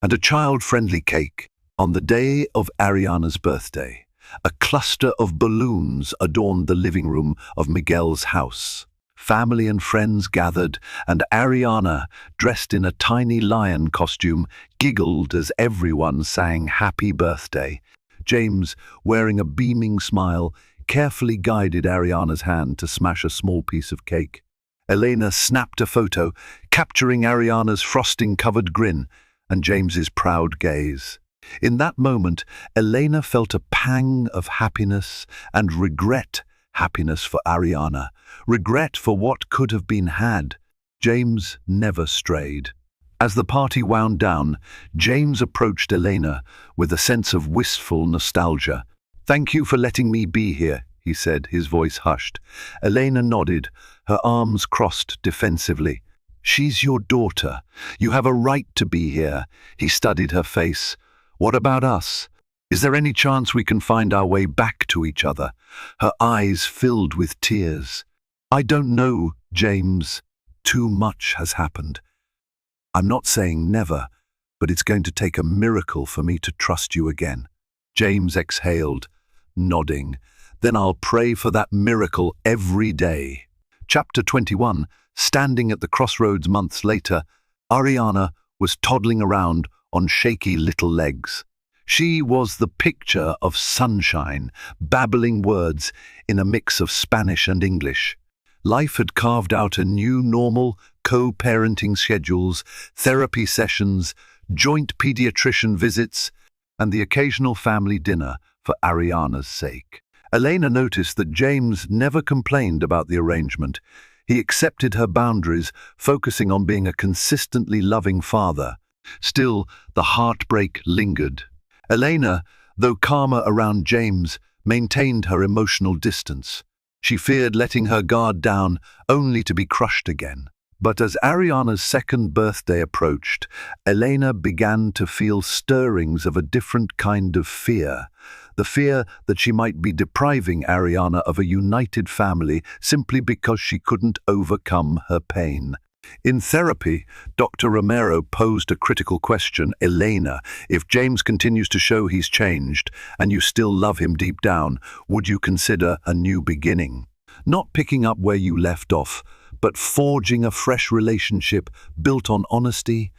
and a child-friendly cake. On the day of Ariana's birthday, a cluster of balloons adorned the living room of Miguel's house. Family and friends gathered, and Ariana, dressed in a tiny lion costume, giggled as everyone sang happy birthday. James, wearing a beaming smile, carefully guided Ariana's hand to smash a small piece of cake. Elena snapped a photo, capturing Ariana's frosting-covered grin and James's proud gaze. In that moment, Elena felt a pang of happiness and regret. Happiness for Ariana, regret for what could have been had. James never strayed. As the party wound down, James approached Elena with a sense of wistful nostalgia. "Thank you for letting me be here," he said, his voice hushed. Elena nodded, her arms crossed defensively. "She's your daughter. You have a right to be here." He studied her face. "What about us? Is there any chance we can find our way back to each other?" Her eyes filled with tears. "I don't know, James. Too much has happened. I'm not saying never, but it's going to take a miracle for me to trust you again." James exhaled, nodding. "Then I'll pray for that miracle every day." Chapter 21. Standing at the crossroads months later, Ariana was toddling around on shaky little legs. She was the picture of sunshine, babbling words in a mix of Spanish and English. Life had carved out a new normal, co-parenting schedules, therapy sessions, joint pediatrician visits, and the occasional family dinner for Ariana's sake. Elena noticed that James never complained about the arrangement. He accepted her boundaries, focusing on being a consistently loving father. Still, the heartbreak lingered. Elena, though calmer around James, maintained her emotional distance. She feared letting her guard down, only to be crushed again. But as Ariana's second birthday approached, Elena began to feel stirrings of a different kind of fear. The fear that she might be depriving Ariana of a united family simply because she couldn't overcome her pain. In therapy, Dr. Romero posed a critical question. "Elena, if James continues to show he's changed, and you still love him deep down, would you consider a new beginning? Not picking up where you left off, but forging a fresh relationship built on honesty?"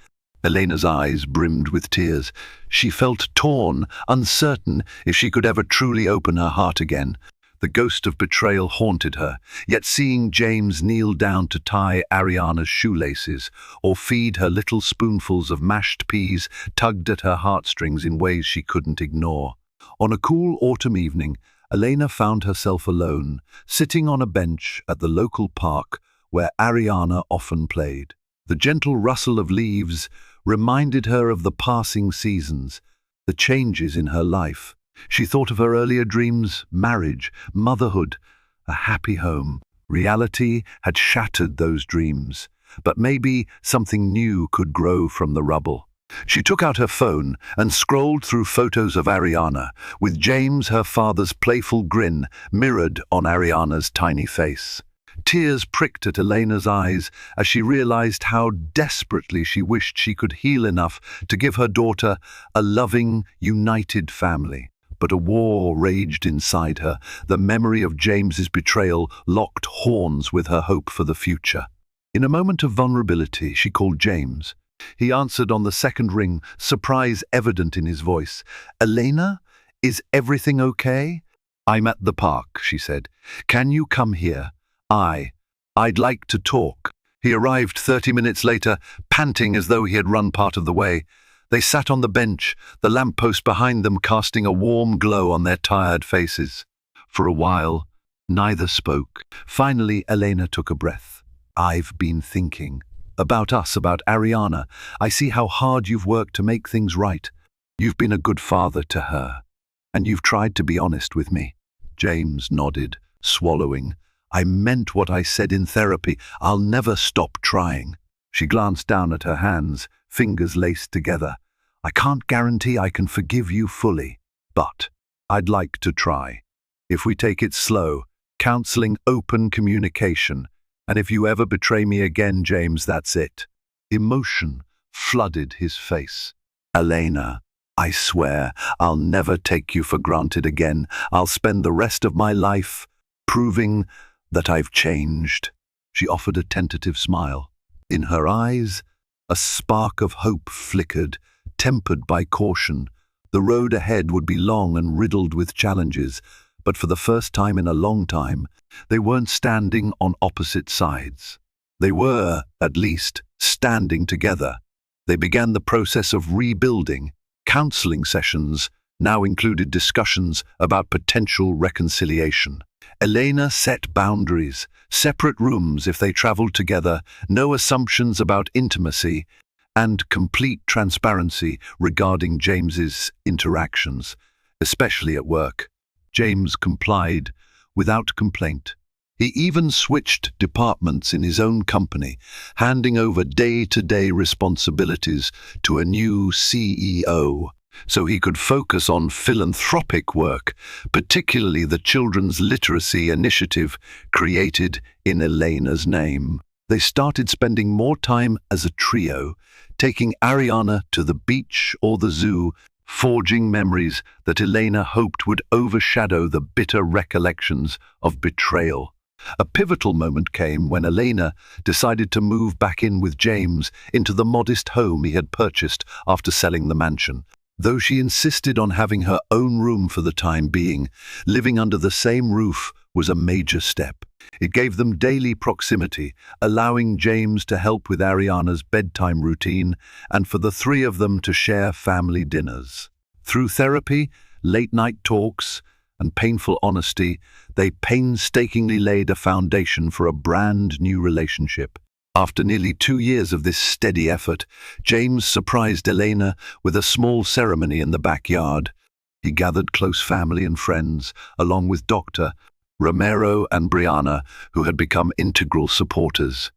Elena's eyes brimmed with tears. She felt torn, uncertain if she could ever truly open her heart again. The ghost of betrayal haunted her, yet seeing James kneel down to tie Ariana's shoelaces or feed her little spoonfuls of mashed peas tugged at her heartstrings in ways she couldn't ignore. On a cool autumn evening, Elena found herself alone, sitting on a bench at the local park where Ariana often played. The gentle rustle of leaves reminded her of the passing seasons, the changes in her life. She thought of her earlier dreams, marriage, motherhood, a happy home. Reality had shattered those dreams, but maybe something new could grow from the rubble. She took out her phone and scrolled through photos of Ariana, with James, her father's playful grin, mirrored on Ariana's tiny face. Tears pricked at Elena's eyes as she realized how desperately she wished she could heal enough to give her daughter a loving, united family. But a war raged inside her. The memory of James's betrayal locked horns with her hope for the future. In a moment of vulnerability, she called James. He answered on the second ring, surprise evident in his voice. "Elena, is everything okay?" "I'm at the park," she said. "Can you come here? I'd like to talk." He arrived 30 minutes later, panting as though he had run part of the way. They sat on the bench, the lamppost behind them casting a warm glow on their tired faces. For a while, neither spoke. Finally, Elena took a breath. "I've been thinking. About us, about Ariana. I see how hard you've worked to make things right. You've been a good father to her. And you've tried to be honest with me." James nodded, swallowing. "I meant what I said in therapy. I'll never stop trying." She glanced down at her hands, fingers laced together. "I can't guarantee I can forgive you fully, but I'd like to try. If we take it slow, counseling, open communication, and if you ever betray me again, James, that's it." Emotion flooded his face. "Elena, I swear I'll never take you for granted again. I'll spend the rest of my life proving that I've changed." She offered a tentative smile. In her eyes, a spark of hope flickered, tempered by caution. The road ahead would be long and riddled with challenges, but for the first time in a long time, they weren't standing on opposite sides. They were, at least, standing together. They began the process of rebuilding. Counseling sessions now included discussions about potential reconciliation. Elena set boundaries, separate rooms if they traveled together, no assumptions about intimacy, and complete transparency regarding James's interactions, especially at work. James complied without complaint. He even switched departments in his own company, handing over day-to-day responsibilities to a new CEO, so he could focus on philanthropic work, particularly the Children's Literacy Initiative created in Elena's name. They started spending more time as a trio, taking Ariana to the beach or the zoo, forging memories that Elena hoped would overshadow the bitter recollections of betrayal. A pivotal moment came when Elena decided to move back in with James into the modest home he had purchased after selling the mansion. Though she insisted on having her own room for the time being, living under the same roof was a major step. It gave them daily proximity, allowing James to help with Ariana's bedtime routine and for the three of them to share family dinners. Through therapy, late-night talks, and painful honesty, they painstakingly laid a foundation for a brand new relationship. After nearly 2 years of this steady effort, James surprised Elena with a small ceremony in the backyard. He gathered close family and friends, along with Dr. Romero and Brianna, who had become integral supporters.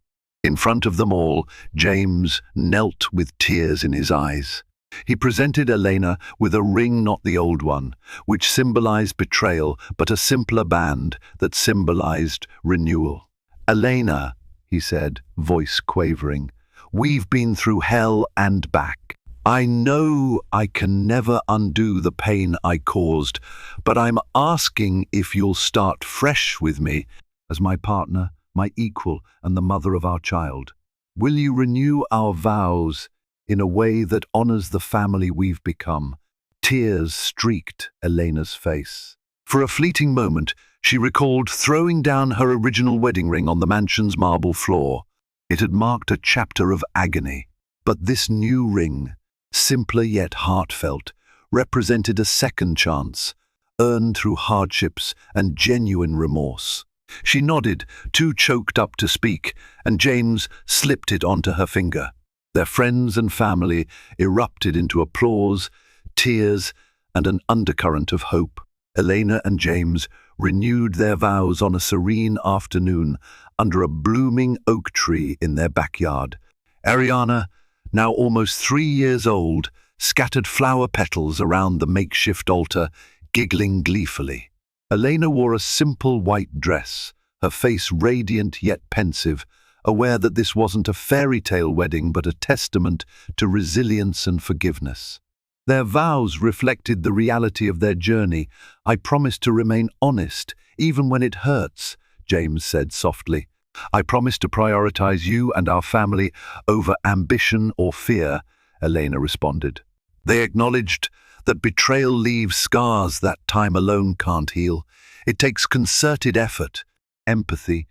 In front of them all, James knelt with tears in his eyes. He presented Elena with a ring, not the old one, which symbolized betrayal, but a simpler band that symbolized renewal. "Elena," he said, voice quavering, "we've been through hell and back. I know I can never undo the pain I caused, but I'm asking if you'll start fresh with me as my partner, my equal, and the mother of our child. Will you renew our vows in a way that honors the family we've become?" Tears streaked Elena's face. For a fleeting moment, she recalled throwing down her original wedding ring on the mansion's marble floor. It had marked a chapter of agony. But this new ring, simpler yet heartfelt, represented a second chance, earned through hardships and genuine remorse. She nodded, too choked up to speak, and James slipped it onto her finger. Their friends and family erupted into applause, tears, and an undercurrent of hope. Elena and James renewed their vows on a serene afternoon under a blooming oak tree in their backyard. Ariana, now almost 3 years old, scattered flower petals around the makeshift altar, giggling gleefully. Elena wore a simple white dress, her face radiant yet pensive, aware that this wasn't a fairy tale wedding but a testament to resilience and forgiveness. Their vows reflected the reality of their journey. "I promise to remain honest, even when it hurts," James said softly. "I promise to prioritize you and our family over ambition or fear," Elena responded. They acknowledged that betrayal leaves scars that time alone can't heal. It takes concerted effort, empathy,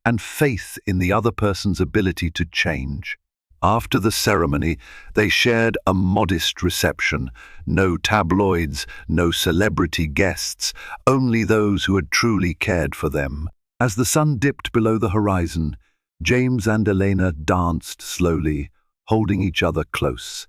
and faith in the other person's ability to change. After the ceremony, they shared a modest reception. No tabloids, no celebrity guests, only those who had truly cared for them. As the sun dipped below the horizon, James and Elena danced slowly, holding each other close.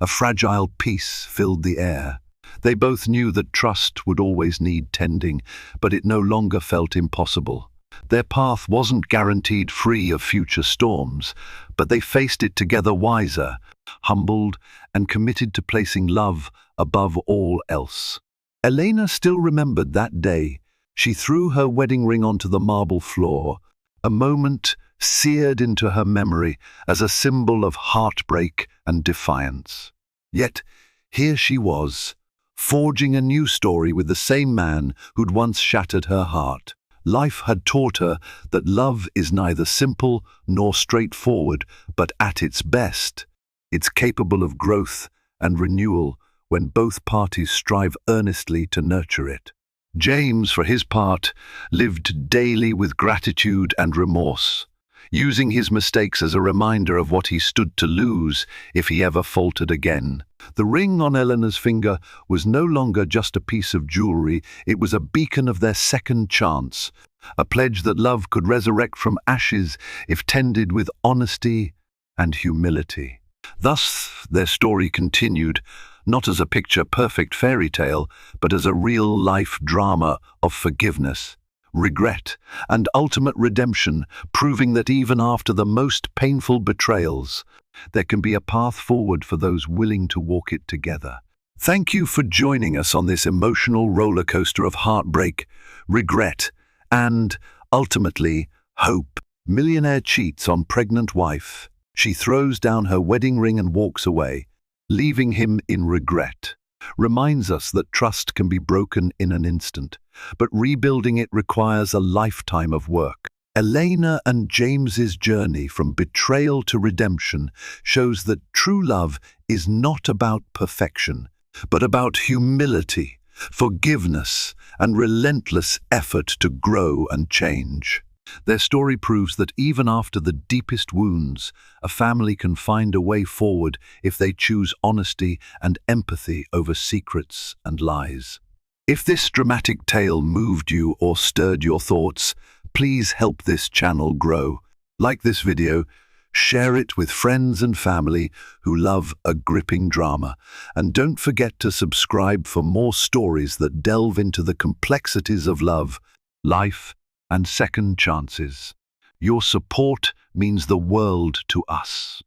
A fragile peace filled the air. They both knew that trust would always need tending, but it no longer felt impossible. Their path wasn't guaranteed free of future storms, but they faced it together wiser, humbled, and committed to placing love above all else. Elena still remembered that day. She threw her wedding ring onto the marble floor, a moment seared into her memory as a symbol of heartbreak and defiance. Yet here she was, forging a new story with the same man who'd once shattered her heart. Life had taught her that love is neither simple nor straightforward, but at its best, it's capable of growth and renewal when both parties strive earnestly to nurture it. James, for his part, lived daily with gratitude and remorse, using his mistakes as a reminder of what he stood to lose if he ever faltered again. The ring on Eleanor's finger was no longer just a piece of jewelry, it was a beacon of their second chance, a pledge that love could resurrect from ashes if tended with honesty and humility. Thus, their story continued, not as a picture-perfect fairy tale, but as a real-life drama of forgiveness, regret, and ultimate redemption, proving that even after the most painful betrayals, there can be a path forward for those willing to walk it together. Thank you for joining us on this emotional roller coaster of heartbreak, regret, and, ultimately, hope. Millionaire cheats on pregnant wife. She throws down her wedding ring and walks away, leaving him in regret. Reminds us that trust can be broken in an instant, but rebuilding it requires a lifetime of work. Elena and James's journey from betrayal to redemption shows that true love is not about perfection, but about humility, forgiveness, and relentless effort to grow and change. Their story proves that even after the deepest wounds, a family can find a way forward if they choose honesty and empathy over secrets and lies. If this dramatic tale moved you or stirred your thoughts, please help this channel grow. Like this video, share it with friends and family who love a gripping drama, and don't forget to subscribe for more stories that delve into the complexities of love, life, and second chances. Your support means the world to us.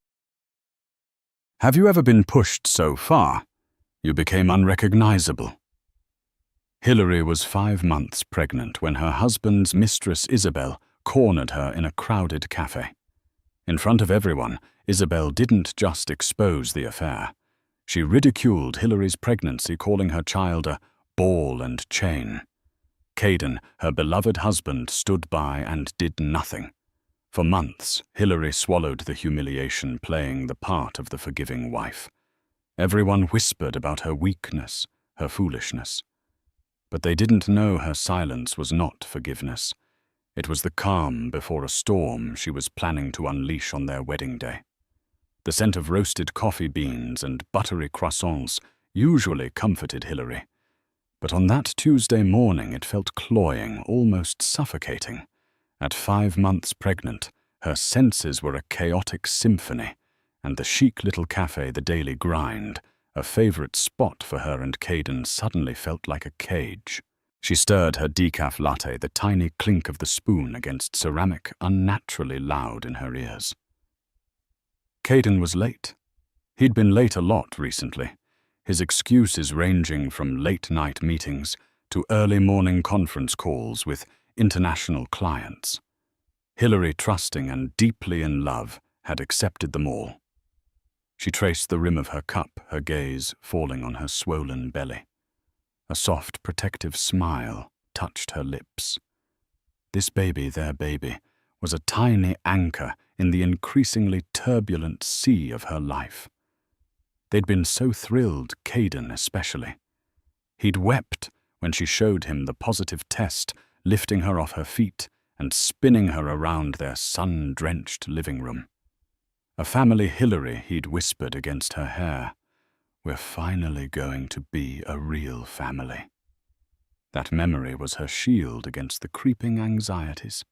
Have you ever been pushed so far you became unrecognizable? Hilary was 5 months pregnant when her husband's mistress Isabel cornered her in a crowded cafe. In front of everyone, Isabel didn't just expose the affair. She ridiculed Hilary's pregnancy, calling her child a ball and chain. Caden, her beloved husband, stood by and did nothing. For months, Hilary swallowed the humiliation, playing the part of the forgiving wife. Everyone whispered about her weakness, her foolishness. But they didn't know her silence was not forgiveness. It was the calm before a storm she was planning to unleash on their wedding day. The scent of roasted coffee beans and buttery croissants usually comforted Hilary. But on that Tuesday morning it felt cloying, almost suffocating. At 5 months pregnant, her senses were a chaotic symphony, and the chic little cafe, the Daily Grind, a favorite spot for her and Caden, suddenly felt like a cage. She stirred her decaf latte, the tiny clink of the spoon against ceramic unnaturally loud in her ears. Caden was late. He'd been late a lot recently, his excuses ranging from late-night meetings to early morning conference calls with international clients. Hilary, trusting and deeply in love, had accepted them all. She traced the rim of her cup, her gaze falling on her swollen belly. A soft, protective smile touched her lips. This baby, their baby, was a tiny anchor in the increasingly turbulent sea of her life. They'd been so thrilled, Caden especially. He'd wept when she showed him the positive test, lifting her off her feet and spinning her around their sun-drenched living room. A family Hilary, he'd whispered against her hair. We're finally going to be a real family. That memory was her shield against the creeping anxieties.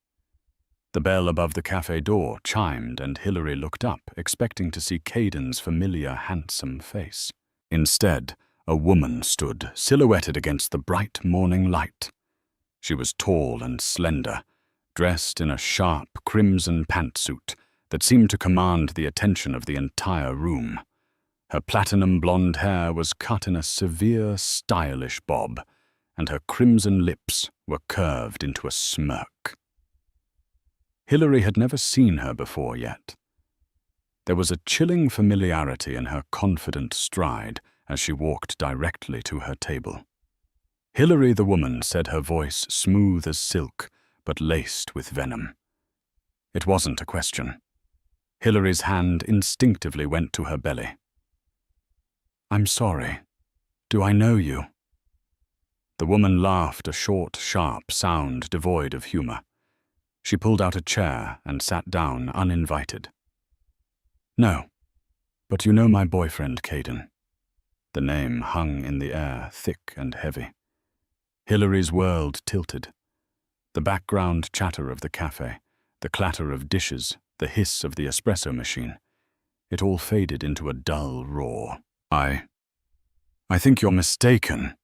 The bell above the cafe door chimed, and Hilary looked up, expecting to see Caden's familiar, handsome face. Instead, a woman stood, silhouetted against the bright morning light. She was tall and slender, dressed in a sharp crimson pantsuit that seemed to command the attention of the entire room. Her platinum blonde hair was cut in a severe, stylish bob, and her crimson lips were curved into a smirk. Hilary had never seen her before yet. There was a chilling familiarity in her confident stride as she walked directly to her table. Hilary, the woman, said, her voice smooth as silk, but laced with venom. It wasn't a question. Hilary's hand instinctively went to her belly. I'm sorry. Do I know you? The woman laughed, a short, sharp sound devoid of humor. She pulled out a chair and sat down uninvited. No, but you know my boyfriend, Caden. The name hung in the air, thick and heavy. Hilary's world tilted. The background chatter of the cafe, the clatter of dishes, the hiss of the espresso machine. It all faded into a dull roar. I think you're mistaken,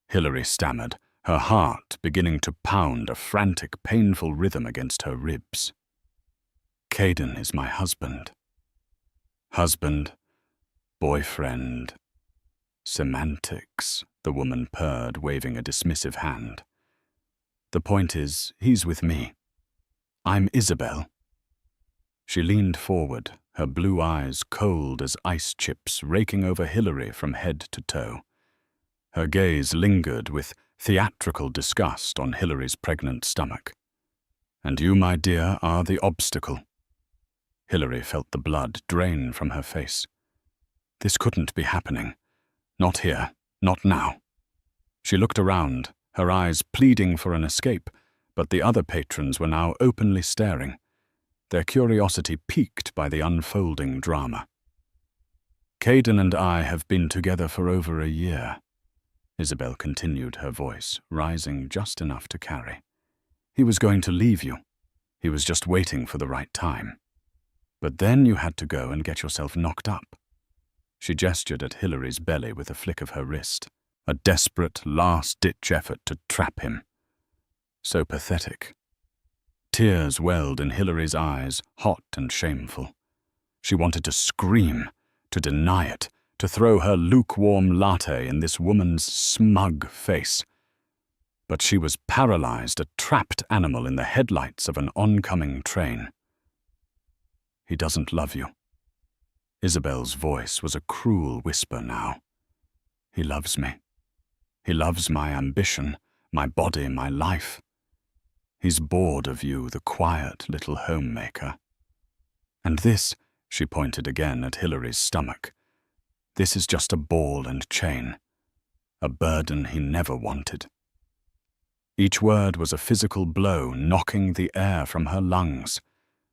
Hilary stammered, her heart beginning to pound a frantic, painful rhythm against her ribs. Caden is my husband. Husband, boyfriend. Semantics, the woman purred, waving a dismissive hand. The point is, he's with me. I'm Isabel. She leaned forward, her blue eyes cold as ice chips raking over Hilary from head to toe. Her gaze lingered with theatrical disgust on Hilary's pregnant stomach. And you, my dear, are the obstacle. Hilary felt the blood drain from her face. This couldn't be happening. Not here, not now. She looked around, her eyes pleading for an escape, but the other patrons were now openly staring, their curiosity piqued by the unfolding drama. Caden and I have been together for over a year, Isabel continued, her voice rising just enough to carry. He was going to leave you. He was just waiting for the right time. But then you had to go and get yourself knocked up. She gestured at Hilary's belly with a flick of her wrist, a desperate, last-ditch effort to trap him. So pathetic. Tears welled in Hilary's eyes, hot and shameful. She wanted to scream, to deny it, to throw her lukewarm latte in this woman's smug face. But she was paralyzed, a trapped animal in the headlights of an oncoming train. He doesn't love you. Isabel's voice was a cruel whisper now. He loves me. He loves my ambition, my body, my life. He's bored of you, the quiet little homemaker. And this, she pointed again at Hilary's stomach, this is just a ball and chain, a burden he never wanted. Each word was a physical blow, knocking the air from her lungs.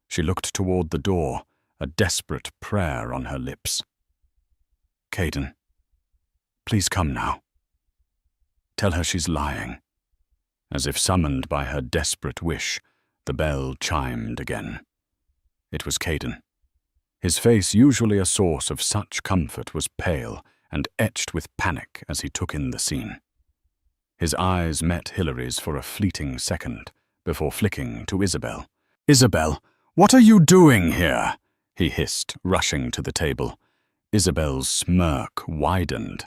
She looked toward the door, a desperate prayer on her lips. Caden, please come now. Tell her she's lying. As if summoned by her desperate wish, the bell chimed again. It was Caden. His face, usually a source of such comfort, was pale and etched with panic as he took in the scene. His eyes met Hilary's for a fleeting second, before flicking to Isabel. Isabel, what are you doing here? He hissed, rushing to the table. Isabel's smirk widened.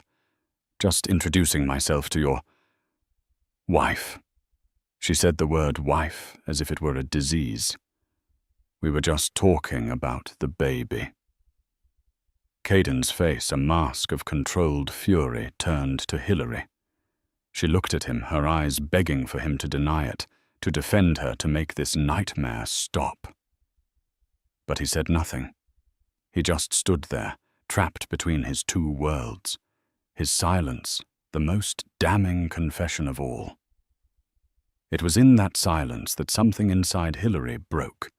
Just introducing myself to your wife. She said the word wife as if it were a disease. We were just talking about the baby. Caden's face, a mask of controlled fury, turned to Hilary. She looked at him, her eyes begging for him to deny it, to defend her, to make this nightmare stop. But he said nothing. He just stood there, trapped between his two worlds. His silence, the most damning confession of all. It was in that silence that something inside Hilary broke.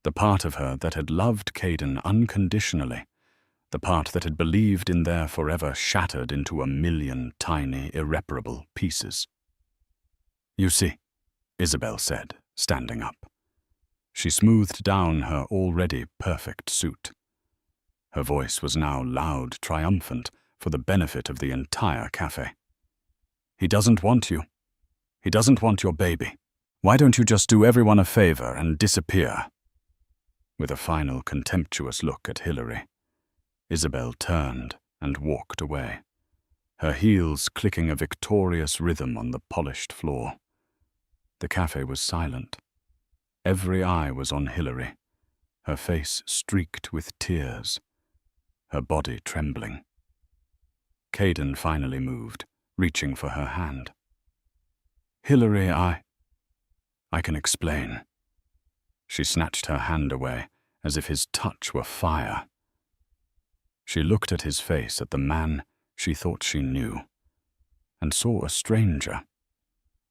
The part of her that had loved Caden unconditionally, the part that had believed in their forever, shattered into a million tiny, irreparable pieces. "You see," Isabel said, standing up. She smoothed down her already perfect suit. Her voice was now loud, triumphant, for the benefit of the entire cafe. "He doesn't want you. He doesn't want your baby. Why don't you just do everyone a favor and disappear?" With a final contemptuous look at Hilary, Isabel turned and walked away, her heels clicking a victorious rhythm on the polished floor. The cafe was silent. Every eye was on Hilary, her face streaked with tears, her body trembling. Caden finally moved, reaching for her hand. "Hilary, I can explain." She snatched her hand away, as if his touch were fire. She looked at his face, at the man she thought she knew, and saw a stranger.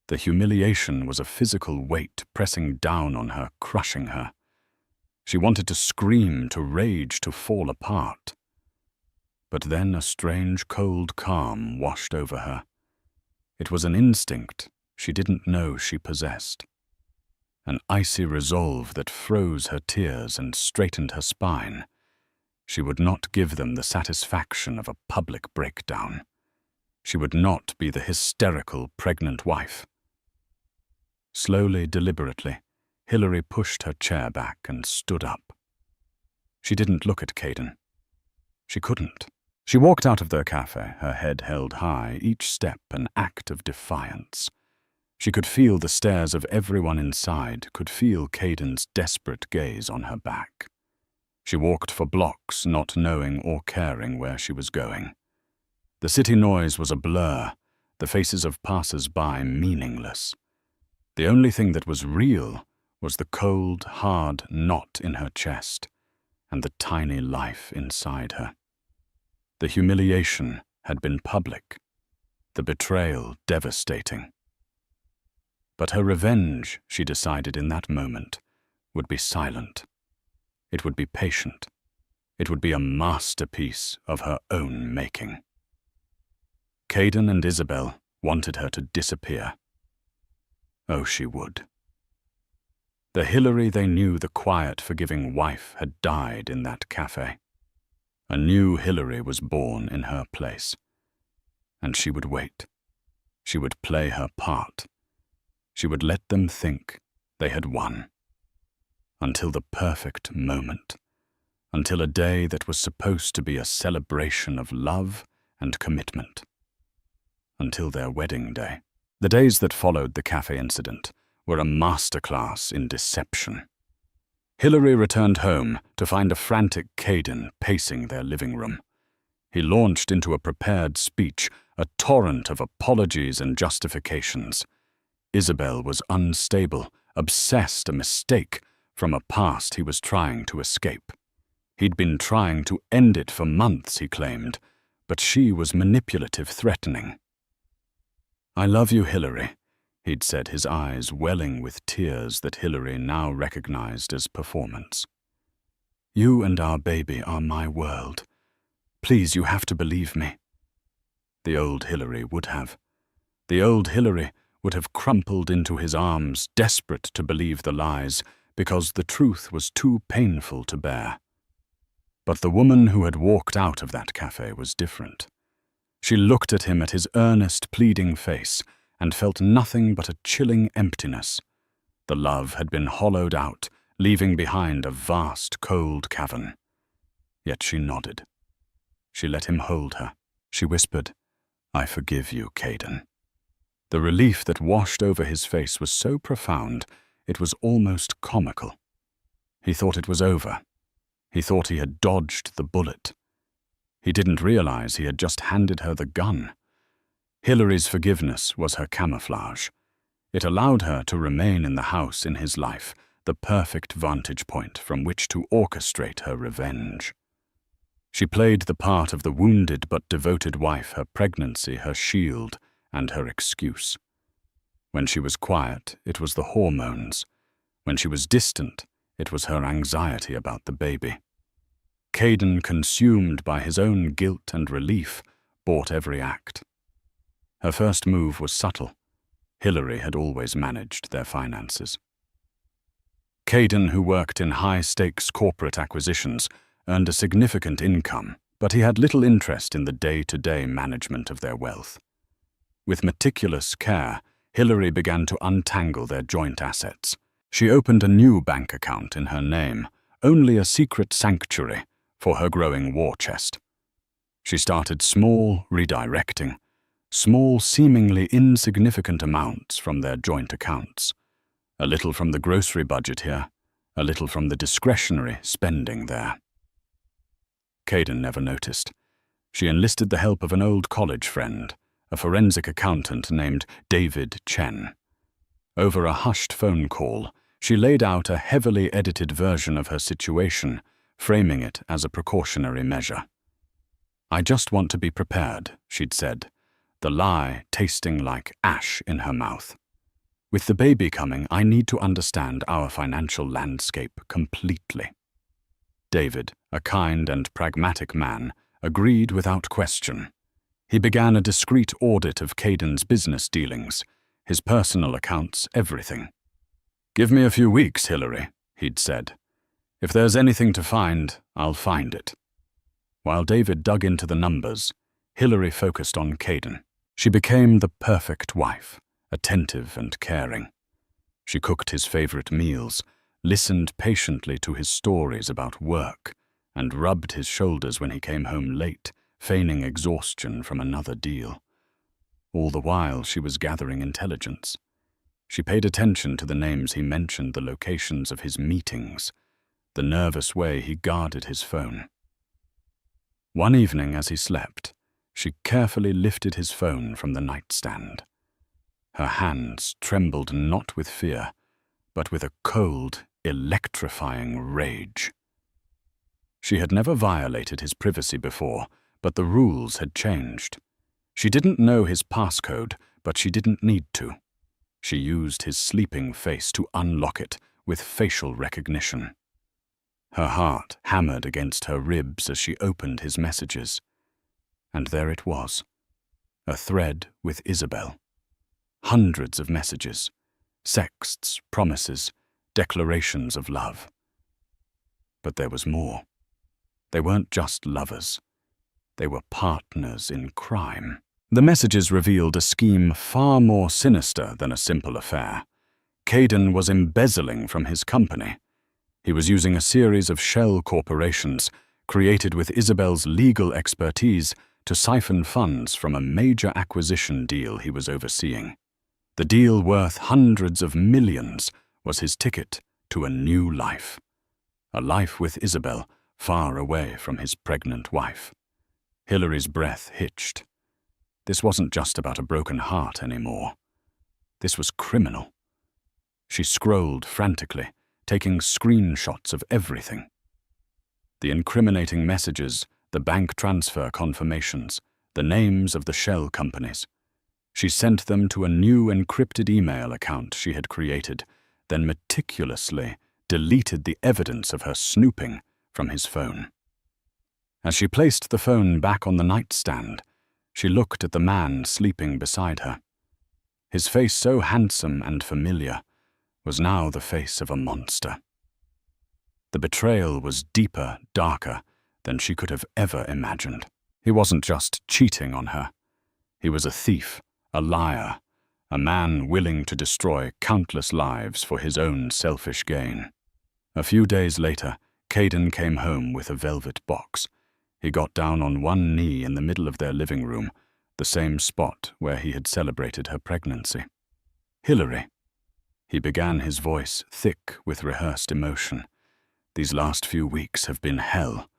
The humiliation was a physical weight pressing down on her, crushing her. She wanted to scream, to rage, to fall apart. But then a strange, cold calm washed over her. It was an instinct she didn't know she possessed. An icy resolve that froze her tears and straightened her spine. She would not give them the satisfaction of a public breakdown. She would not be the hysterical, pregnant wife. Slowly, deliberately, Hilary pushed her chair back and stood up. She didn't look at Caden. She couldn't. She walked out of their cafe, her head held high, each step an act of defiance. She could feel the stares of everyone inside, could feel Caden's desperate gaze on her back. She walked for blocks, not knowing or caring where she was going. The city noise was a blur, the faces of passers-by meaningless. The only thing that was real was the cold, hard knot in her chest and the tiny life inside her. The humiliation had been public, the betrayal devastating. But her revenge, she decided in that moment, would be silent. It would be patient. It would be a masterpiece of her own making. Caden and Isabel wanted her to disappear. Oh, she would. The Hilary they knew, the quiet, forgiving wife, had died in that cafe. A new Hilary was born in her place. And she would wait. She would play her part. She would let them think they had won. Until the perfect moment. Until a day that was supposed to be a celebration of love and commitment. Until their wedding day. The days that followed the cafe incident were a masterclass in deception. Hilary returned home to find a frantic Caden pacing their living room. He launched into a prepared speech, a torrent of apologies and justifications. Isabel was unstable, obsessed, a mistake from a past he was trying to escape. He'd been trying to end it for months, he claimed, but she was manipulative, threatening. "I love you, Hilary," he'd said, his eyes welling with tears that Hilary now recognized as performance. "You and our baby are my world. Please, you have to believe me." The old Hilary would have. The old Hilary would have crumpled into his arms, desperate to believe the lies, because the truth was too painful to bear. But the woman who had walked out of that cafe was different. She looked at him, at his earnest, pleading face, and felt nothing but a chilling emptiness. The love had been hollowed out, leaving behind a vast, cold cavern. Yet she nodded. She let him hold her. She whispered, "I forgive you, Caden." The relief that washed over his face was so profound, it was almost comical. He thought it was over. He thought he had dodged the bullet. He didn't realize he had just handed her the gun. Hillary's forgiveness was her camouflage. It allowed her to remain in the house in his life, the perfect vantage point from which to orchestrate her revenge. She played the part of the wounded but devoted wife, her pregnancy, her shield, and her excuse. When she was quiet, it was the hormones. When she was distant, it was her anxiety about the baby. Caden, consumed by his own guilt and relief, bought every act. Her first move was subtle. Hillary had always managed their finances. Caden, who worked in high-stakes corporate acquisitions, earned a significant income, but he had little interest in the day-to-day management of their wealth. With meticulous care, Hillary began to untangle their joint assets. She opened a new bank account in her name, only a secret sanctuary for her growing war chest. She started small, redirecting, small, seemingly insignificant amounts from their joint accounts. A little from the grocery budget here, a little from the discretionary spending there. Caden never noticed. She enlisted the help of an old college friend, a forensic accountant named David Chen. Over a hushed phone call, she laid out a heavily edited version of her situation, framing it as a precautionary measure. "I just want to be prepared," she'd said, the lie tasting like ash in her mouth. "With the baby coming, I need to understand our financial landscape completely." David, a kind and pragmatic man, agreed without question. He began a discreet audit of Caden's business dealings, his personal accounts, everything. "Give me a few weeks, Hillary," he'd said. "If there's anything to find, I'll find it." While David dug into the numbers, Hillary focused on Caden. She became the perfect wife, attentive and caring. She cooked his favorite meals, listened patiently to his stories about work, and rubbed his shoulders when he came home late, feigning exhaustion from another deal. All the while, she was gathering intelligence. She paid attention to the names he mentioned, the locations of his meetings, the nervous way he guarded his phone. One evening as he slept, she carefully lifted his phone from the nightstand. Her hands trembled not with fear, but with a cold, electrifying rage. She had never violated his privacy before, but the rules had changed. She didn't know his passcode, but she didn't need to. She used his sleeping face to unlock it with facial recognition. Her heart hammered against her ribs as she opened his messages. And there it was, a thread with Isabel. Hundreds of messages, sexts, promises, declarations of love. But there was more. They weren't just lovers. They were partners in crime. The messages revealed a scheme far more sinister than a simple affair. Caden was embezzling from his company. He was using a series of shell corporations, created with Isabel's legal expertise, to siphon funds from a major acquisition deal he was overseeing. The deal, worth hundreds of millions, was his ticket to a new life. A life with Isabel, far away from his pregnant wife. Hillary's breath hitched. This wasn't just about a broken heart anymore. This was criminal. She scrolled frantically, taking screenshots of everything. The incriminating messages, the bank transfer confirmations, the names of the shell companies. She sent them to a new encrypted email account she had created, then meticulously deleted the evidence of her snooping from his phone. As she placed the phone back on the nightstand, she looked at the man sleeping beside her. His face, so handsome and familiar, was now the face of a monster. The betrayal was deeper, darker than she could have ever imagined. He wasn't just cheating on her. He was a thief, a liar, a man willing to destroy countless lives for his own selfish gain. A few days later, Caden came home with a velvet box. He got down on one knee in the middle of their living room, the same spot where he had celebrated her pregnancy. "Hilary," he began, his voice thick with rehearsed emotion. "These last few weeks have been hell.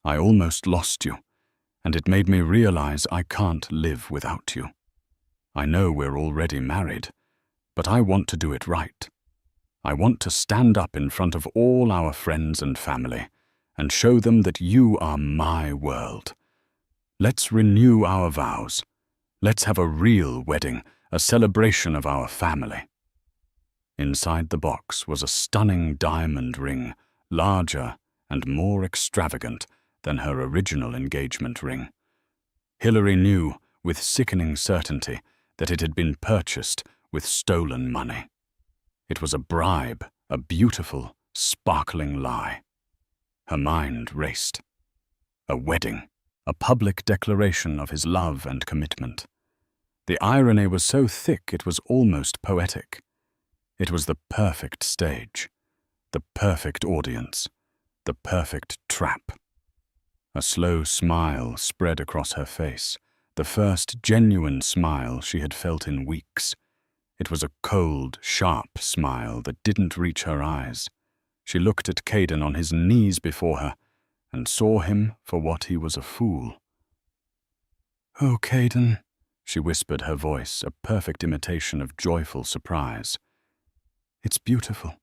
I almost lost you, and it made me realize I can't live without you. I know we're already married, but I want to do it right. I want to stand up in front of all our friends and family and show them that you are my world. Let's renew our vows. Let's have a real wedding, a celebration of our family." Inside the box was a stunning diamond ring, larger and more extravagant than her original engagement ring. Hilary knew with sickening certainty that it had been purchased with stolen money. It was a bribe, a beautiful, sparkling lie. Her mind raced. A wedding, a public declaration of his love and commitment. The irony was so thick it was almost poetic. It was the perfect stage, the perfect audience, the perfect trap. A slow smile spread across her face, the first genuine smile she had felt in weeks. It was a cold, sharp smile that didn't reach her eyes. She looked at Caden on his knees before her and saw him for what he was, a fool. "Oh, Caden," she whispered, her voice a perfect imitation of joyful surprise. "It's beautiful.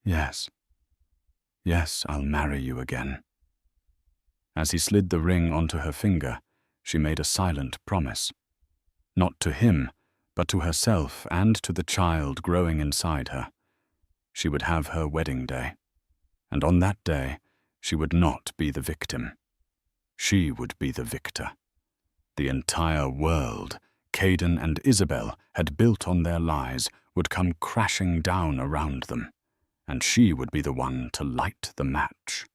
Yes. Yes, I'll marry you again." As he slid the ring onto her finger, she made a silent promise. Not to him, but to herself and to the child growing inside her. She would have her wedding day, and on that day, she would not be the victim. She would be the victor. The entire world Caden and Isabel had built on their lies would come crashing down around them, and she would be the one to light the match.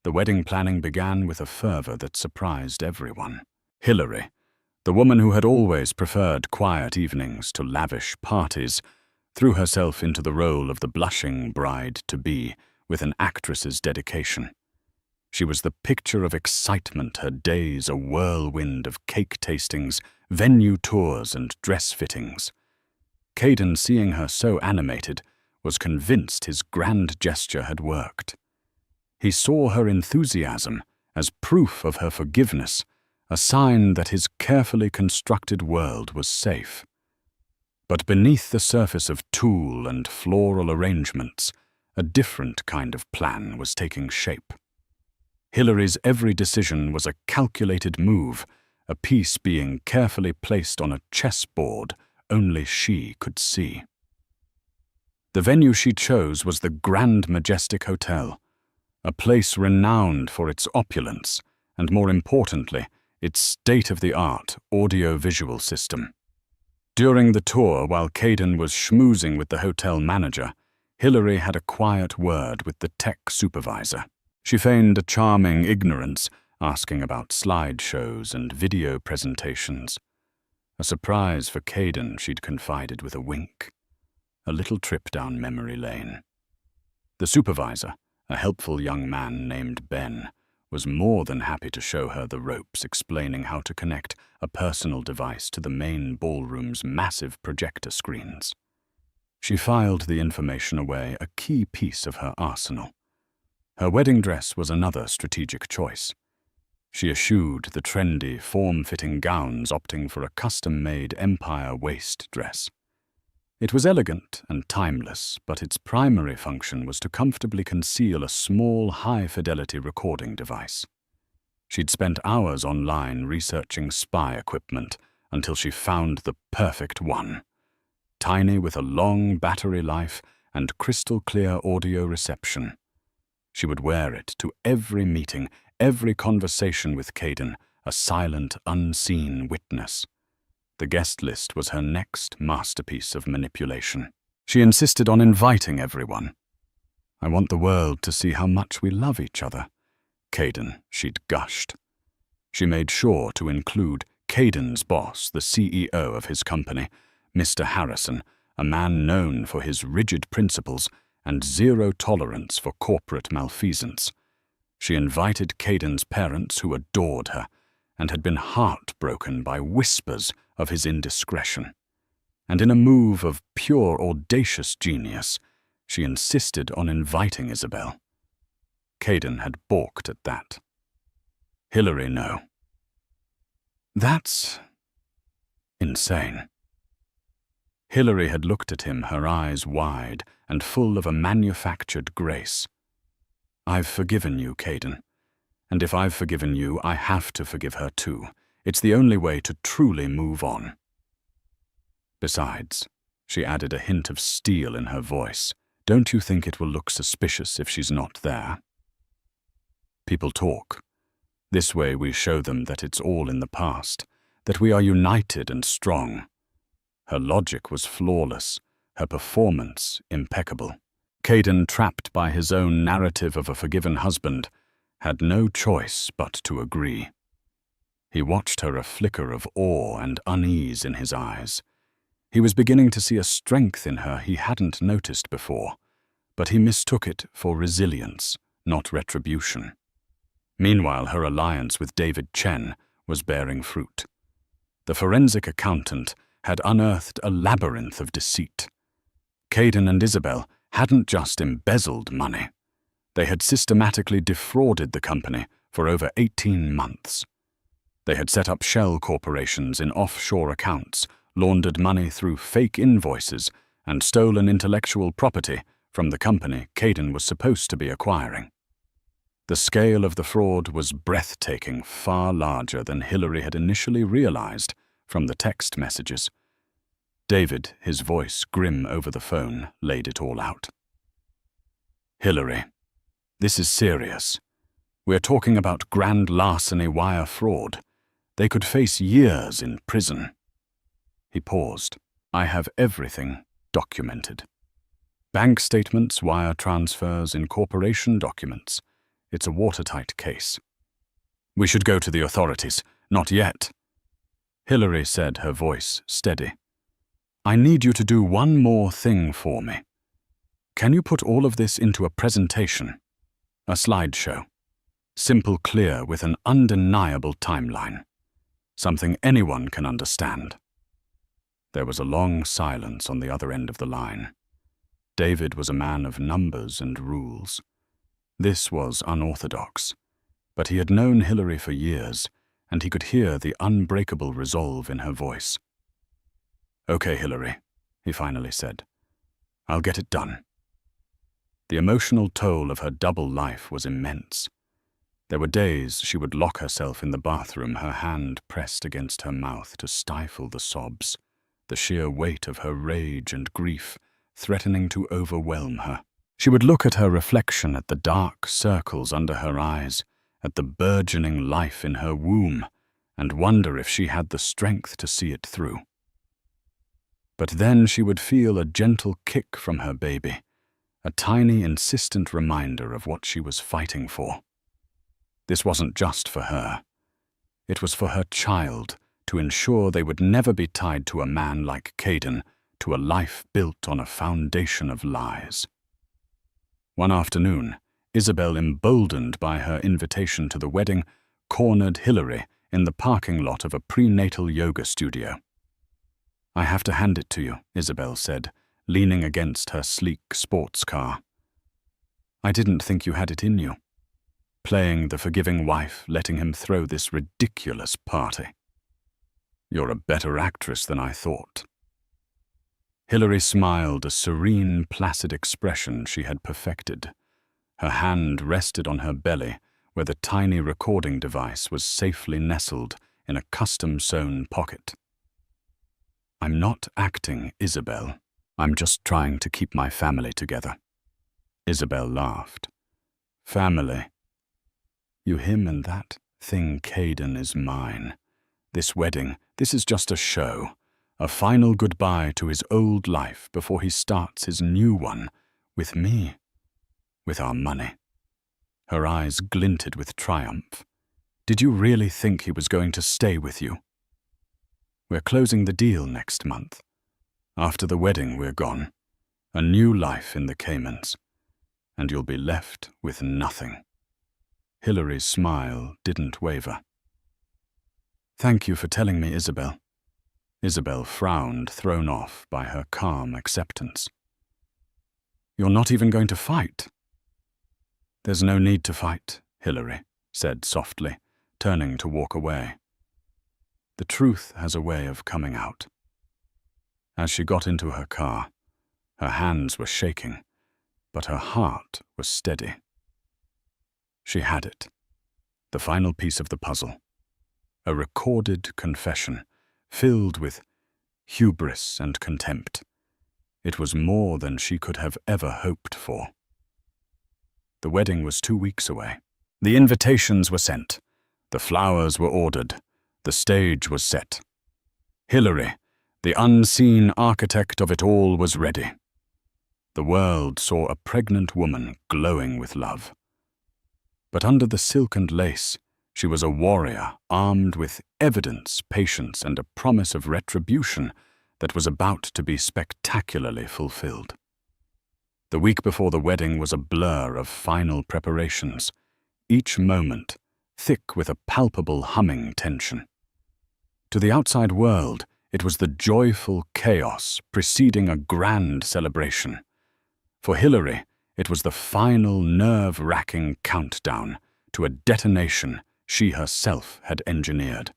The wedding planning began with a fervor that surprised everyone. Hilary, the woman who had always preferred quiet evenings to lavish parties, threw herself into the role of the blushing bride-to-be with an actress's dedication. She was the picture of excitement, her days a whirlwind of cake tastings, venue tours, and dress fittings. Caden, seeing her so animated, was convinced his grand gesture had worked. He saw her enthusiasm as proof of her forgiveness, a sign that his carefully constructed world was safe. But beneath the surface of tulle and floral arrangements, a different kind of plan was taking shape. Hilary's every decision was a calculated move, a piece being carefully placed on a chessboard only she could see. The venue she chose was the Grand Majestic Hotel, a place renowned for its opulence and, more importantly, its state-of-the-art audio-visual system. During the tour, while Caden was schmoozing with the hotel manager, Hilary had a quiet word with the tech supervisor. She feigned a charming ignorance, asking about slideshows and video presentations. A surprise for Caden, she'd confided with a wink. A little trip down memory lane. The supervisor, a helpful young man named Ben, was more than happy to show her the ropes, explaining how to connect a personal device to the main ballroom's massive projector screens. She filed the information away, a key piece of her arsenal. Her wedding dress was another strategic choice. She eschewed the trendy, form-fitting gowns, opting for a custom-made empire waist dress. It was elegant and timeless, but its primary function was to comfortably conceal a small, high-fidelity recording device. She'd spent hours online researching spy equipment until she found the perfect one. Tiny with a long battery life and crystal-clear audio reception. She would wear it to every meeting, every conversation with Caden, a silent, unseen witness. The guest list was her next masterpiece of manipulation. She insisted on inviting everyone. "I want the world to see how much we love each other." Caden, she'd gushed. She made sure to include Caden's boss, the CEO of his company, Mr. Harrison, a man known for his rigid principles and zero tolerance for corporate malfeasance. She invited Caden's parents, who adored her, and had been heartbroken by whispers of his indiscretion. And in a move of pure audacious genius, she insisted on inviting Isabel. Caden had balked at that. Hilary, no. That's insane. Hilary had looked at him, her eyes wide and full of a manufactured grace. I've forgiven you, Caden. And if I've forgiven you, I have to forgive her too. It's the only way to truly move on. Besides, she added a hint of steel in her voice, don't you think it will look suspicious if she's not there? People talk. This way we show them that it's all in the past, that we are united and strong. Her logic was flawless, her performance impeccable. Caden, trapped by his own narrative of a forgiven husband, had no choice but to agree. He watched her, a flicker of awe and unease in his eyes. He was beginning to see a strength in her he hadn't noticed before, but he mistook it for resilience, not retribution. Meanwhile, her alliance with David Chen was bearing fruit. The forensic accountant had unearthed a labyrinth of deceit. Caden and Isabel hadn't just embezzled money. They had systematically defrauded the company for over 18 months. They had set up shell corporations in offshore accounts, laundered money through fake invoices, and stolen intellectual property from the company Caden was supposed to be acquiring. The scale of the fraud was breathtaking, far larger than Hilary had initially realized from the text messages. David, his voice grim over the phone, laid it all out. Hilary, this is serious. We're talking about grand larceny wire fraud. They could face years in prison. He paused. I have everything documented. Bank statements, wire transfers, incorporation documents. It's a watertight case. We should go to the authorities. Not yet. Hilary said, her voice steady. I need you to do one more thing for me. Can you put all of this into a presentation? A slideshow. Simple, clear, with an undeniable timeline. Something anyone can understand. There was a long silence on the other end of the line. David was a man of numbers and rules. This was unorthodox, but he had known Hilary for years, and he could hear the unbreakable resolve in her voice. Okay, Hilary, he finally said. I'll get it done. The emotional toll of her double life was immense. There were days she would lock herself in the bathroom, her hand pressed against her mouth to stifle the sobs, the sheer weight of her rage and grief threatening to overwhelm her. She would look at her reflection, at the dark circles under her eyes, at the burgeoning life in her womb, and wonder if she had the strength to see it through. But then she would feel a gentle kick from her baby, a tiny, insistent reminder of what she was fighting for. This wasn't just for her. It was for her child, to ensure they would never be tied to a man like Caden, to a life built on a foundation of lies. One afternoon, Isabel, emboldened by her invitation to the wedding, cornered Hilary in the parking lot of a prenatal yoga studio. I have to hand it to you, Isabel said, leaning against her sleek sports car. I didn't think you had it in you. Playing the forgiving wife, letting him throw this ridiculous party. You're a better actress than I thought. Hilary smiled, a serene, placid expression she had perfected. Her hand rested on her belly, where the tiny recording device was safely nestled in a custom-sewn pocket. I'm not acting, Isabel. I'm just trying to keep my family together. Isabel laughed. Family. You, him, and that thing Caden is mine. This wedding, this is just a show. A final goodbye to his old life before he starts his new one, with me, with our money. Her eyes glinted with triumph. Did you really think he was going to stay with you? We're closing the deal next month. After the wedding, we're gone. A new life in the Caymans. And you'll be left with nothing. Hilary's smile didn't waver. Thank you for telling me, Isabel. Isabel frowned, thrown off by her calm acceptance. You're not even going to fight? There's no need to fight, Hilary said softly, turning to walk away. The truth has a way of coming out. As she got into her car, her hands were shaking, but her heart was steady. She had it, the final piece of the puzzle, a recorded confession filled with hubris and contempt. It was more than she could have ever hoped for. The wedding was 2 weeks away. The invitations were sent, the flowers were ordered, the stage was set. Hilary, the unseen architect of it all, was ready. The world saw a pregnant woman glowing with love. But under the silk and lace, she was a warrior armed with evidence, patience, and a promise of retribution that was about to be spectacularly fulfilled. The week before the wedding was a blur of final preparations, each moment thick with a palpable humming tension. To the outside world, it was the joyful chaos preceding a grand celebration. For Hilary, it was the final nerve-wracking countdown to a detonation she herself had engineered.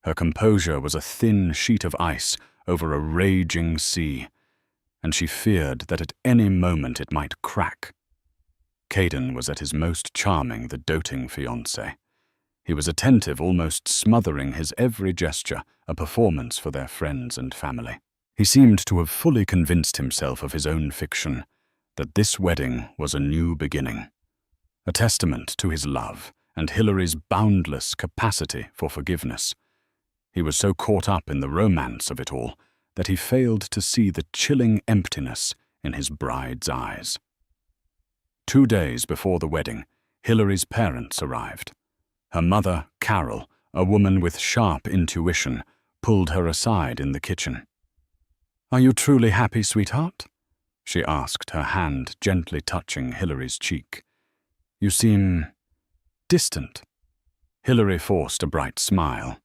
Her composure was a thin sheet of ice over a raging sea, and she feared that at any moment it might crack. Caden was at his most charming, the doting fiancé. He was attentive, almost smothering his every gesture, a performance for their friends and family. He seemed to have fully convinced himself of his own fiction, that this wedding was a new beginning, a testament to his love and Hilary's boundless capacity for forgiveness. He was so caught up in the romance of it all that he failed to see the chilling emptiness in his bride's eyes. 2 days before the wedding, Hilary's parents arrived. Her mother, Carol, a woman with sharp intuition, pulled her aside in the kitchen. "Are you truly happy, sweetheart?" she asked, her hand gently touching Hilary's cheek. "You seem distant." Hilary forced a bright smile.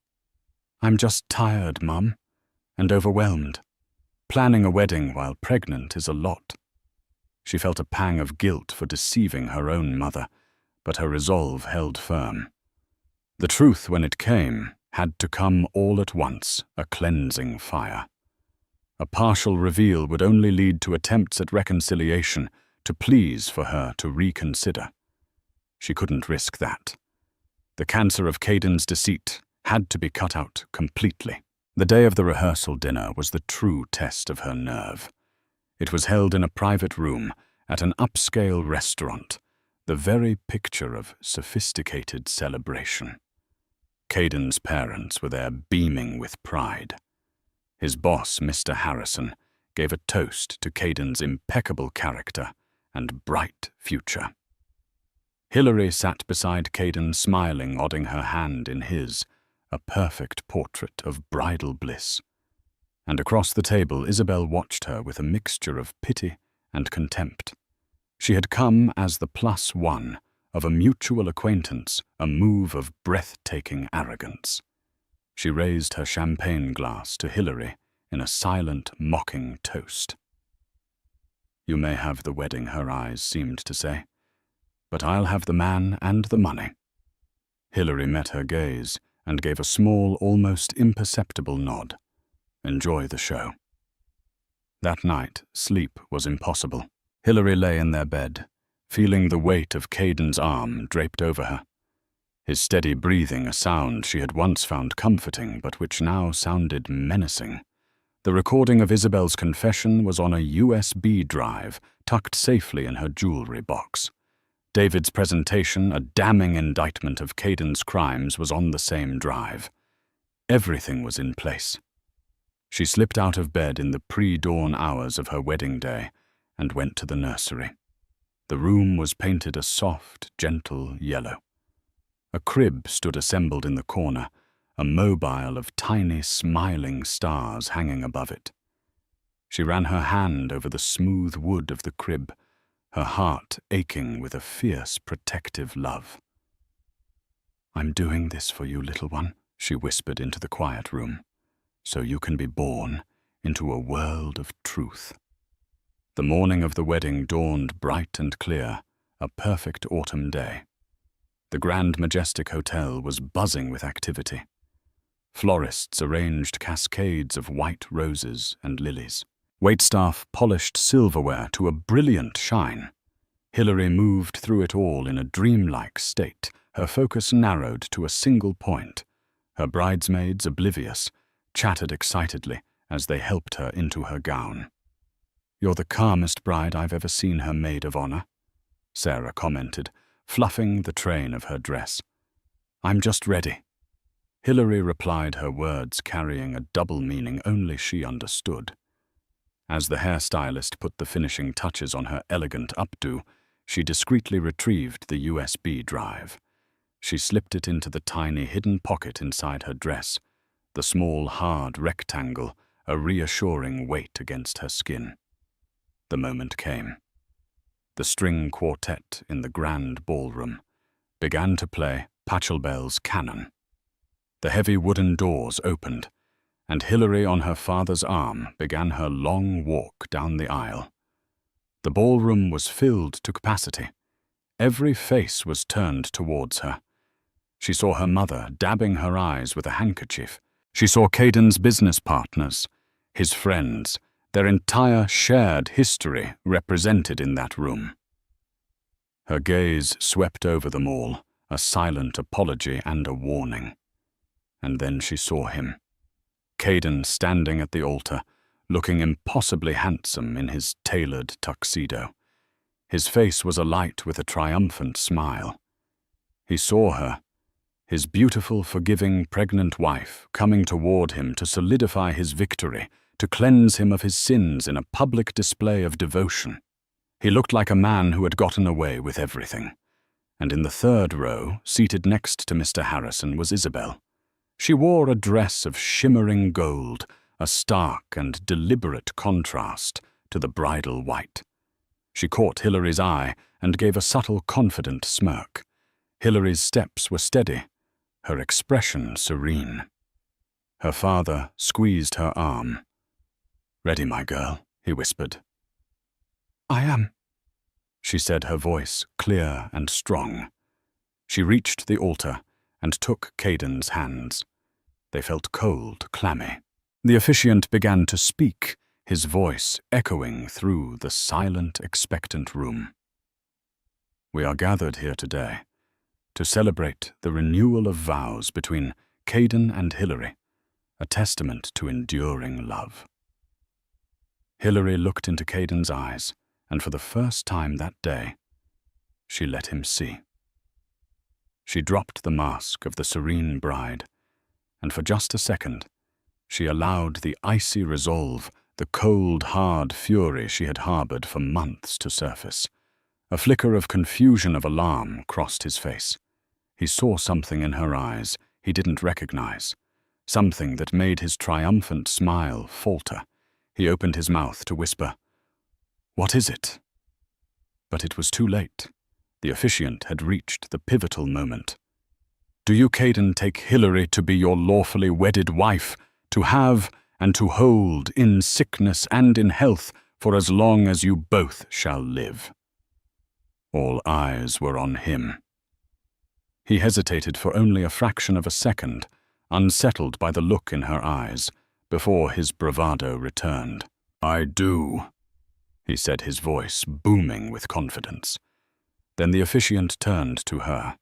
"I'm just tired, Mum, and overwhelmed. Planning a wedding while pregnant is a lot." She felt a pang of guilt for deceiving her own mother, but her resolve held firm. The truth, when it came, had to come all at once, a cleansing fire. A partial reveal would only lead to attempts at reconciliation, to pleas for her to reconsider. She couldn't risk that. The cancer of Caden's deceit had to be cut out completely. The day of the rehearsal dinner was the true test of her nerve. It was held in a private room at an upscale restaurant, the very picture of sophisticated celebration. Caden's parents were there beaming with pride. His boss, Mr. Harrison, gave a toast to Caden's impeccable character and bright future. Hilary sat beside Caden, smiling, nodding her hand in his, a perfect portrait of bridal bliss. And across the table, Isabel watched her with a mixture of pity and contempt. She had come as the +1 of a mutual acquaintance, a move of breathtaking arrogance. She raised her champagne glass to Hilary in a silent, mocking toast. "You may have the wedding," her eyes seemed to say, "but I'll have the man and the money." Hilary met her gaze and gave a small, almost imperceptible nod. "Enjoy the show." That night, sleep was impossible. Hilary lay in their bed, feeling the weight of Caden's arm draped over her. His steady breathing, a sound she had once found comforting, but which now sounded menacing. The recording of Isabel's confession was on a USB drive tucked safely in her jewelry box. David's presentation, a damning indictment of Caden's crimes, was on the same drive. Everything was in place. She slipped out of bed in the pre-dawn hours of her wedding day and went to the nursery. The room was painted a soft, gentle yellow. A crib stood assembled in the corner, a mobile of tiny, smiling stars hanging above it. She ran her hand over the smooth wood of the crib, her heart aching with a fierce, protective love. "I'm doing this for you, little one," she whispered into the quiet room, so you can be born into a world of truth. The morning of the wedding dawned bright and clear, a perfect autumn day. The Grand Majestic Hotel was buzzing with activity. Florists arranged cascades of white roses and lilies. Waitstaff polished silverware to a brilliant shine. Hilary moved through it all in a dreamlike state, her focus narrowed to a single point. Her bridesmaids, oblivious, chattered excitedly as they helped her into her gown. "You're the calmest bride I've ever seen her maid of honor," Sarah commented, fluffing the train of her dress. "I'm just ready." Hilary replied, her words carrying a double meaning only she understood. As the hairstylist put the finishing touches on her elegant updo, she discreetly retrieved the USB drive. She slipped it into the tiny hidden pocket inside her dress, the small hard rectangle a reassuring weight against her skin. The moment came. The string quartet in the grand ballroom began to play Pachelbel's Canon. The heavy wooden doors opened, and Hilary on her father's arm began her long walk down the aisle. The ballroom was filled to capacity. Every face was turned towards her. She saw her mother dabbing her eyes with a handkerchief. She saw Caden's business partners, his friends, their entire shared history represented in that room. Her gaze swept over them all, a silent apology and a warning. And then she saw him. Caden standing at the altar, looking impossibly handsome in his tailored tuxedo. His face was alight with a triumphant smile. He saw her, his beautiful, forgiving, pregnant wife, coming toward him to solidify his victory, to cleanse him of his sins in a public display of devotion. He looked like a man who had gotten away with everything. And in the third row, seated next to Mr. Harrison, was Isabel. She wore a dress of shimmering gold, a stark and deliberate contrast to the bridal white. She caught Hilary's eye and gave a subtle, confident smirk. Hilary's steps were steady, her expression serene. Her father squeezed her arm. "Ready, my girl," he whispered. "I am," she said, her voice clear and strong. She reached the altar and took Caden's hands. They felt cold, clammy. The officiant began to speak, his voice echoing through the silent, expectant room. "We are gathered here today to celebrate the renewal of vows between Caden and Hilary, a testament to enduring love." Hilary looked into Caden's eyes, and for the first time that day, she let him see. She dropped the mask of the serene bride, and for just a second, she allowed the icy resolve, the cold, hard fury she had harbored for months to surface. A flicker of confusion, of alarm, crossed his face. He saw something in her eyes he didn't recognize, something that made his triumphant smile falter. He opened his mouth to whisper, "What is it?" But it was too late. The officiant had reached the pivotal moment. "Do you, Caden, take Hilary to be your lawfully wedded wife, to have and to hold in sickness and in health for as long as you both shall live?" All eyes were on him. He hesitated for only a fraction of a second, unsettled by the look in her eyes, before his bravado returned. "I do," he said, his voice booming with confidence. Then the officiant turned to her.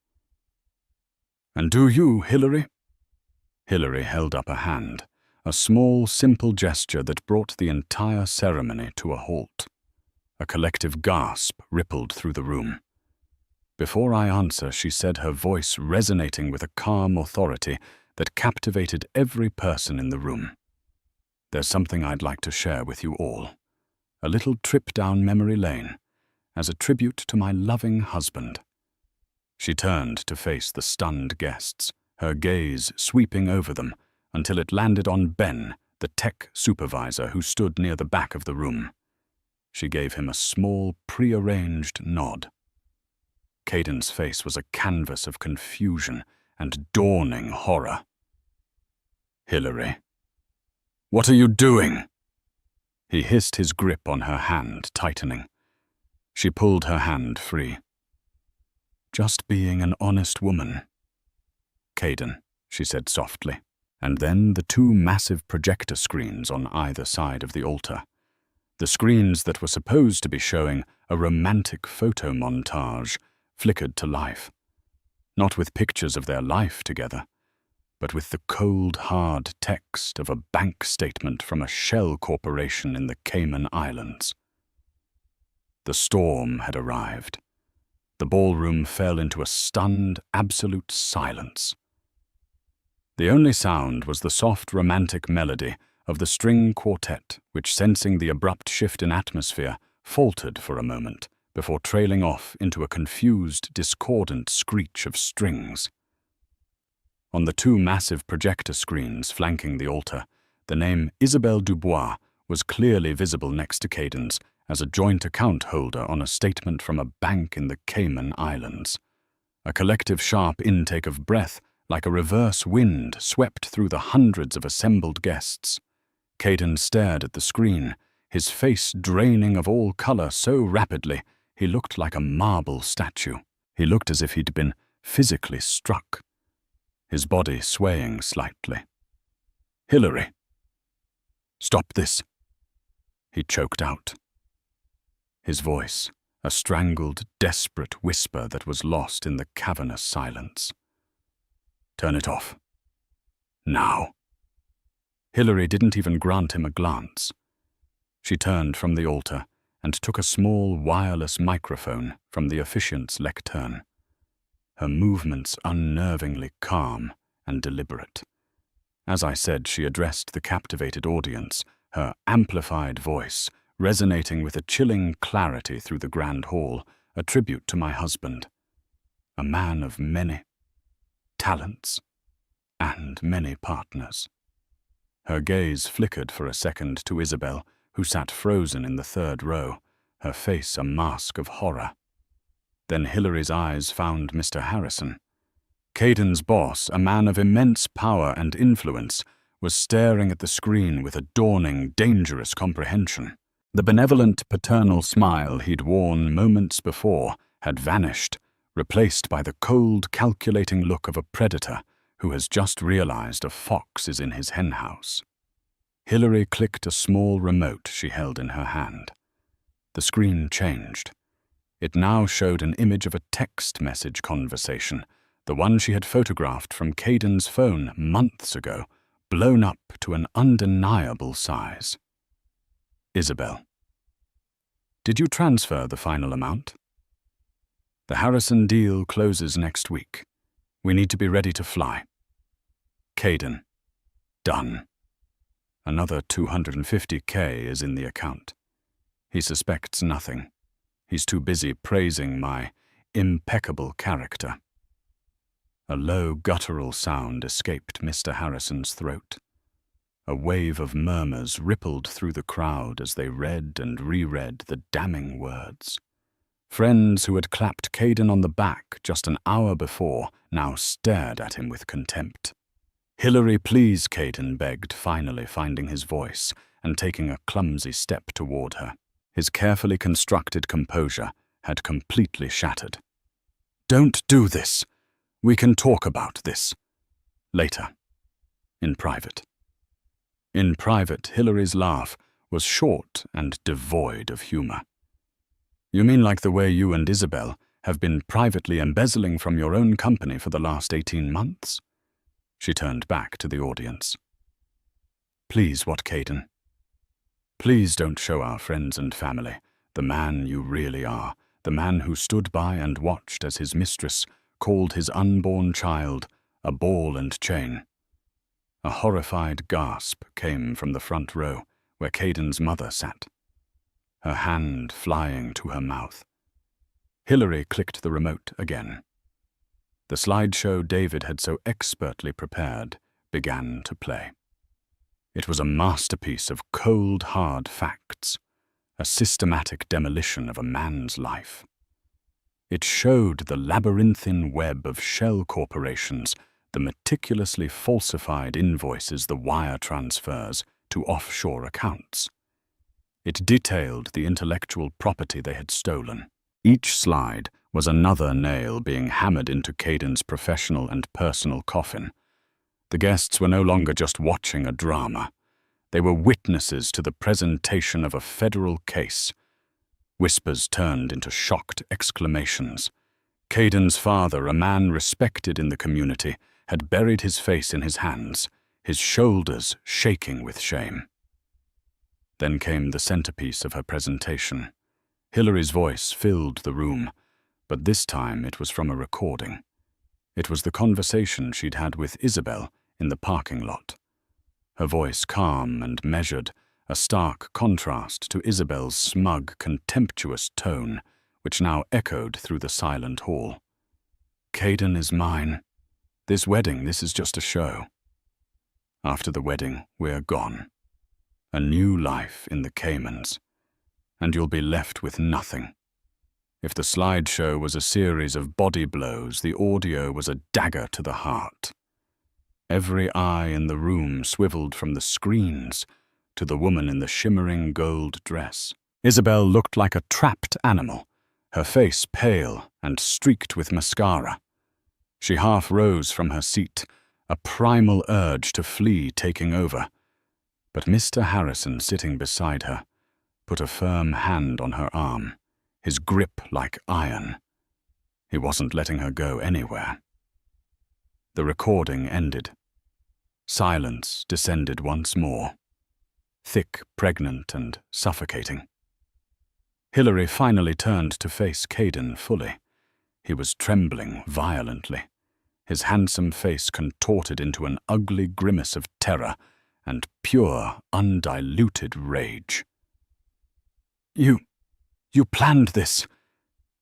"And do you, Hilary?" Hilary held up a hand, a small, simple gesture that brought the entire ceremony to a halt. A collective gasp rippled through the room. Before I answer, she said, her voice resonating with a calm authority that captivated every person in the room. "There's something I'd like to share with you all. A little trip down memory lane, as a tribute to my loving husband." She turned to face the stunned guests, her gaze sweeping over them until it landed on Ben, the tech supervisor who stood near the back of the room. She gave him a small, prearranged nod. Caden's face was a canvas of confusion and dawning horror. Hilary, what are you doing? He hissed, his grip on her hand tightening. She pulled her hand free. Just being an honest woman. Caden, she said softly, and then the two massive projector screens on either side of the altar. The screens that were supposed to be showing a romantic photo montage flickered to life, not with pictures of their life together, but with the cold, hard text of a bank statement from a shell corporation in the Cayman Islands. The storm had arrived. The ballroom fell into a stunned, absolute silence. The only sound was the soft, romantic melody of the string quartet, which, sensing the abrupt shift in atmosphere, faltered for a moment before trailing off into a confused, discordant screech of strings. On the two massive projector screens flanking the altar, the name Isabelle Dubois was clearly visible next to Caden's as a joint account holder on a statement from a bank in the Cayman Islands. A collective sharp intake of breath, like a reverse wind, swept through the hundreds of assembled guests. Caden stared at the screen, his face draining of all color so rapidly he looked like a marble statue. He looked as if he'd been physically struck, his body swaying slightly. "Hilary, stop this," he choked out. His voice, a strangled, desperate whisper that was lost in the cavernous silence. "Turn it off. Now." Hilary didn't even grant him a glance. She turned from the altar and took a small wireless microphone from the officiant's lectern, her movements unnervingly calm and deliberate. As I said, she addressed the captivated audience, her amplified voice resonating with a chilling clarity through the grand hall, a tribute to my husband, a man of many talents and many partners. Her gaze flickered for a second to Isabel, who sat frozen in the third row, her face a mask of horror. Then Hilary's eyes found Mr. Harrison. Caden's boss, a man of immense power and influence, was staring at the screen with a dawning, dangerous comprehension. The benevolent paternal smile he'd worn moments before had vanished, replaced by the cold, calculating look of a predator who has just realized a fox is in his henhouse. Hilary clicked a small remote she held in her hand. The screen changed. It now showed an image of a text message conversation, the one she had photographed from Caden's phone months ago, blown up to an undeniable size. "Isabel, did you transfer the final amount? The Harrison deal closes next week. We need to be ready to fly. Caden, done. Another $250K is in the account. He suspects nothing. He's too busy praising my impeccable character." A low, guttural sound escaped Mr. Harrison's throat. A wave of murmurs rippled through the crowd as they read and reread the damning words. Friends who had clapped Caden on the back just an hour before now stared at him with contempt. "Hilary, please," Caden begged, finally finding his voice and taking a clumsy step toward her. His carefully constructed composure had completely shattered. "Don't do this. We can talk about this. Later. In private." In private, Hilary's laugh was short and devoid of humor. "You mean like the way you and Isabel have been privately embezzling from your own company for the last 18 months? She turned back to the audience. "Please, what, Caden? Please don't show our friends and family the man you really are, the man who stood by and watched as his mistress called his unborn child a ball and chain." A horrified gasp came from the front row where Caden's mother sat, her hand flying to her mouth. Hilary clicked the remote again. The slideshow David had so expertly prepared began to play. It was a masterpiece of cold, hard facts, a systematic demolition of a man's life. It showed the labyrinthine web of shell corporations the meticulously falsified invoices, the wire transfers to offshore accounts. It detailed the intellectual property they had stolen. Each slide was another nail being hammered into Caden's professional and personal coffin. The guests were no longer just watching a drama. They were witnesses to the presentation of a federal case. Whispers turned into shocked exclamations. Caden's father, a man respected in the community, had buried his face in his hands, his shoulders shaking with shame. Then came the centerpiece of her presentation. Hillary's voice filled the room, but this time it was from a recording. It was the conversation she'd had with Isabel in the parking lot. Her voice calm and measured, a stark contrast to Isabel's smug, contemptuous tone, which now echoed through the silent hall. "Caden is mine. This wedding, this is just a show. After the wedding, we're gone. A new life in the Caymans. And you'll be left with nothing. If the slideshow was a series of body blows, the audio was a dagger to the heart. Every eye in the room swiveled from the screens to the woman in the shimmering gold dress. Isabel looked like a trapped animal, her face pale and streaked with mascara. She half rose from her seat, a primal urge to flee taking over. But Mr. Harrison, sitting beside her, put a firm hand on her arm, his grip like iron. He wasn't letting her go anywhere. The recording ended. Silence descended once more, thick, pregnant, and suffocating. Hillary finally turned to face Caden fully. He was trembling violently, his handsome face contorted into an ugly grimace of terror and pure, undiluted rage. You planned this,"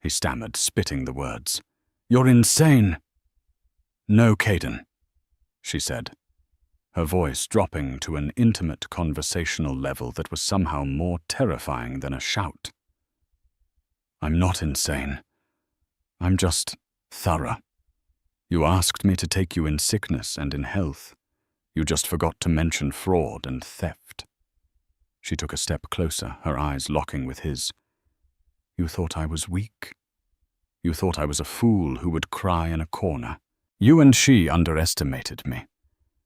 he stammered, spitting the words. "You're insane." "No, Caden," she said, her voice dropping to an intimate conversational level that was somehow more terrifying than a shout. "I'm not insane. I'm just thorough. You asked me to take you in sickness and in health. You just forgot to mention fraud and theft." She took a step closer, her eyes locking with his. "You thought I was weak. You thought I was a fool who would cry in a corner. You and she underestimated me.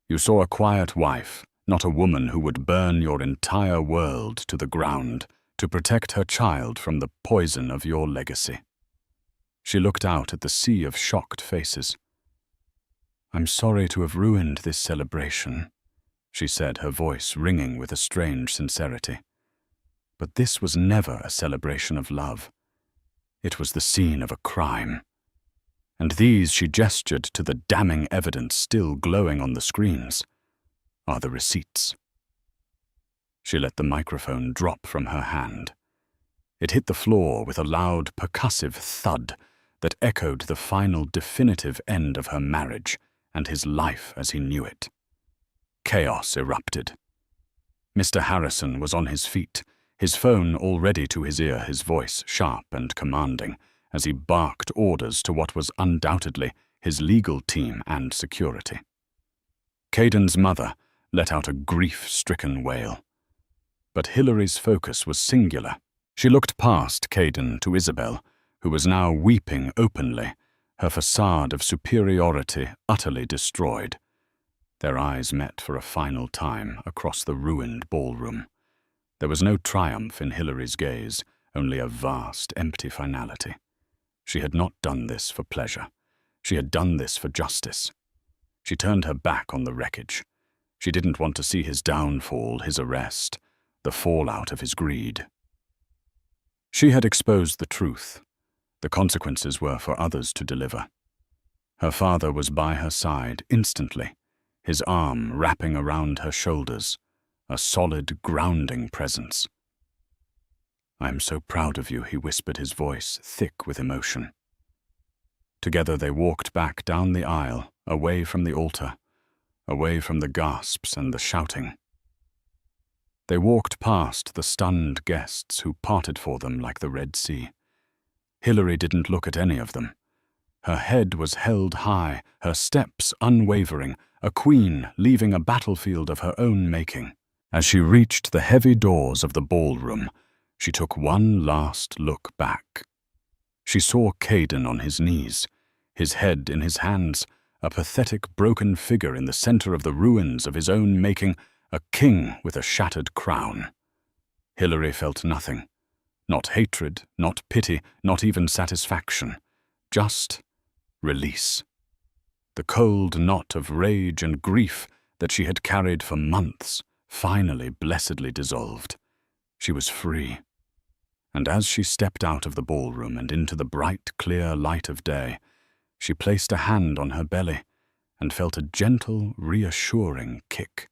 You saw a quiet wife, not a woman who would burn your entire world to the ground to protect her child from the poison of your legacy." She looked out at the sea of shocked faces. "I'm sorry to have ruined this celebration," she said, her voice ringing with a strange sincerity. "But this was never a celebration of love. It was the scene of a crime. And these," she gestured to the damning evidence still glowing on the screens, "are the receipts." She let the microphone drop from her hand. It hit the floor with a loud, percussive thud that echoed the final definitive end of her marriage and his life as he knew it. Chaos erupted. Mr. Harrison was on his feet, his phone already to his ear, his voice sharp and commanding, as he barked orders to what was undoubtedly his legal team and security. Caden's mother let out a grief-stricken wail. But Hillary's focus was singular. She looked past Caden to Isabel, who was now weeping openly, her facade of superiority utterly destroyed. Their eyes met for a final time across the ruined ballroom. There was no triumph in Hillary's gaze, only a vast, empty finality. She had not done this for pleasure. She had done this for justice. She turned her back on the wreckage. She didn't want to see his downfall, his arrest, the fallout of his greed. She had exposed the truth. The consequences were for others to deliver. Her father was by her side instantly, his arm wrapping around her shoulders, a solid, grounding presence. "I'm so proud of you," he whispered, his voice thick with emotion. Together they walked back down the aisle, away from the altar, away from the gasps and the shouting. They walked past the stunned guests who parted for them like the Red Sea. Hillary didn't look at any of them. Her head was held high, her steps unwavering, a queen leaving a battlefield of her own making. As she reached the heavy doors of the ballroom, she took one last look back. She saw Caden on his knees, his head in his hands, a pathetic broken figure in the center of the ruins of his own making, a king with a shattered crown. Hilary felt nothing. Not hatred, not pity, not even satisfaction. Just release. The cold knot of rage and grief that she had carried for months finally blessedly dissolved. She was free. And as she stepped out of the ballroom and into the bright, clear light of day, she placed a hand on her belly and felt a gentle, reassuring kick.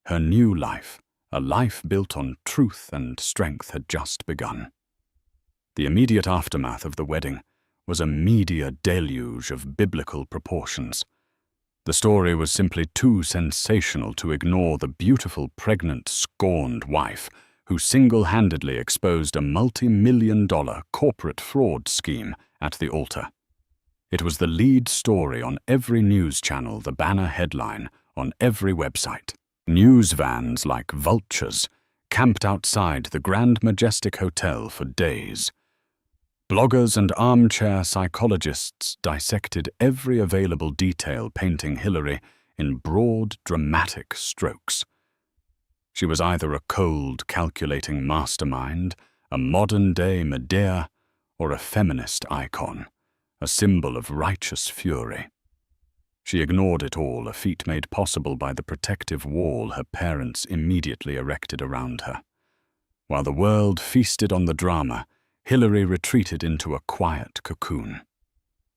Her new life, a life built on truth and strength, had just begun. The immediate aftermath of the wedding was a media deluge of biblical proportions. The story was simply too sensational to ignore the beautiful, pregnant, scorned wife who single-handedly exposed a multi-million-dollar corporate fraud scheme at the altar. It was the lead story on every news channel, the banner headline on every website. News vans like vultures camped outside the Grand Majestic Hotel for days. Bloggers and armchair psychologists dissected every available detail, painting Hilary in broad, dramatic strokes. She was either a cold, calculating mastermind, a modern-day Medea, or a feminist icon, a symbol of righteous fury. She ignored it all, a feat made possible by the protective wall her parents immediately erected around her. While the world feasted on the drama, Hilary retreated into a quiet cocoon.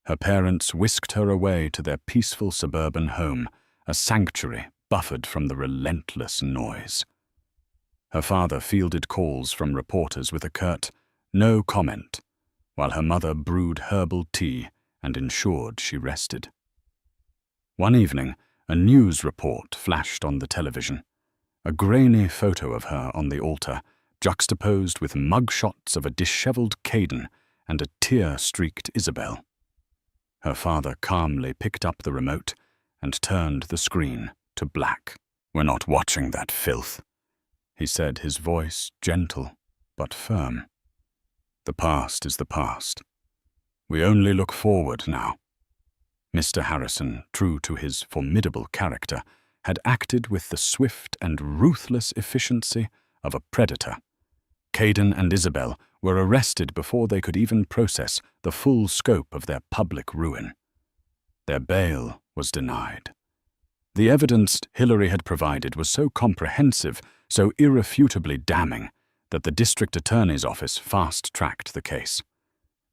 Her parents whisked her away to their peaceful suburban home, a sanctuary buffered from the relentless noise. Her father fielded calls from reporters with a curt, "No comment," while her mother brewed herbal tea and ensured she rested. One evening, a news report flashed on the television. A grainy photo of her on the altar, juxtaposed with mugshots of a disheveled Caden and a tear-streaked Isabel. Her father calmly picked up the remote and turned the screen to black. "We're not watching that filth," he said, his voice gentle but firm. "The past is the past. We only look forward now." Mr. Harrison, true to his formidable character, had acted with the swift and ruthless efficiency of a predator. Caden and Isabel were arrested before they could even process the full scope of their public ruin. Their bail was denied. The evidence Hilary had provided was so comprehensive, so irrefutably damning, that the district attorney's office fast-tracked the case.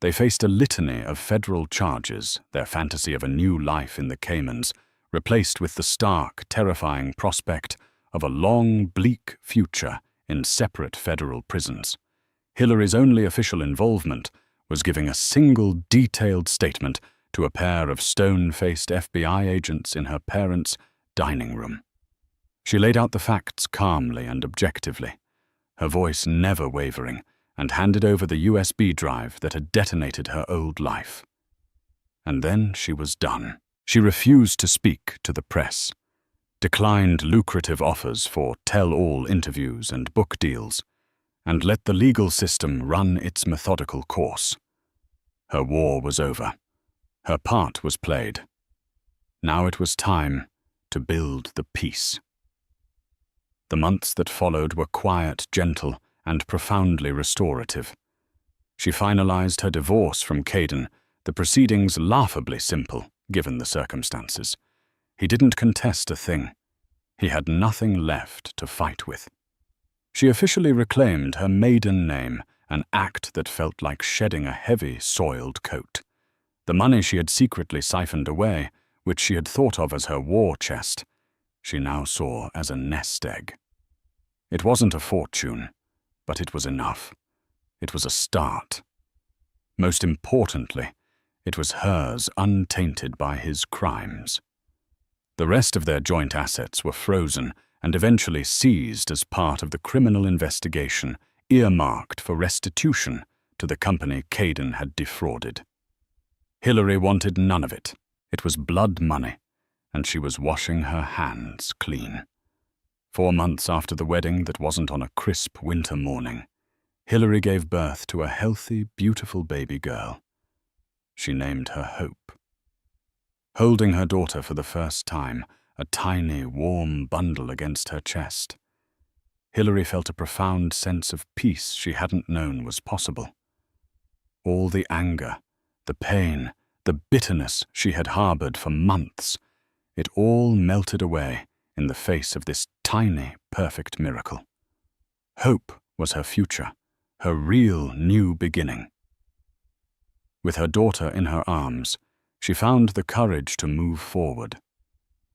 They faced a litany of federal charges, their fantasy of a new life in the Caymans, replaced with the stark, terrifying prospect of a long, bleak future in separate federal prisons. Hilary's only official involvement was giving a single detailed statement to a pair of stone-faced FBI agents in her parents' dining room. She laid out the facts calmly and objectively, her voice never wavering, and handed over the USB drive that had detonated her old life. And then she was done. She refused to speak to the press, declined lucrative offers for tell-all interviews and book deals, and let the legal system run its methodical course. Her war was over. Her part was played. Now it was time to build the peace. The months that followed were quiet, gentle, and profoundly restorative. She finalized her divorce from Caden, the proceedings laughably simple, given the circumstances. He didn't contest a thing. He had nothing left to fight with. She officially reclaimed her maiden name, an act that felt like shedding a heavy, soiled coat. The money she had secretly siphoned away, which she had thought of as her war chest, she now saw as a nest egg. It wasn't a fortune, but it was enough. It was a start. Most importantly, it was hers untainted by his crimes. The rest of their joint assets were frozen and eventually seized as part of the criminal investigation earmarked for restitution to the company Caden had defrauded. Hillary wanted none of it. It was blood money, and she was washing her hands clean. 4 months after the wedding that wasn't on a crisp winter morning, Hillary gave birth to a healthy, beautiful baby girl. She named her Hope. Holding her daughter for the first time, a tiny, warm bundle against her chest, Hillary felt a profound sense of peace she hadn't known was possible. All the anger, the pain, the bitterness she had harbored for months, it all melted away in the face of this tiny, perfect miracle. Hope was her future, her real new beginning. With her daughter in her arms, she found the courage to move forward.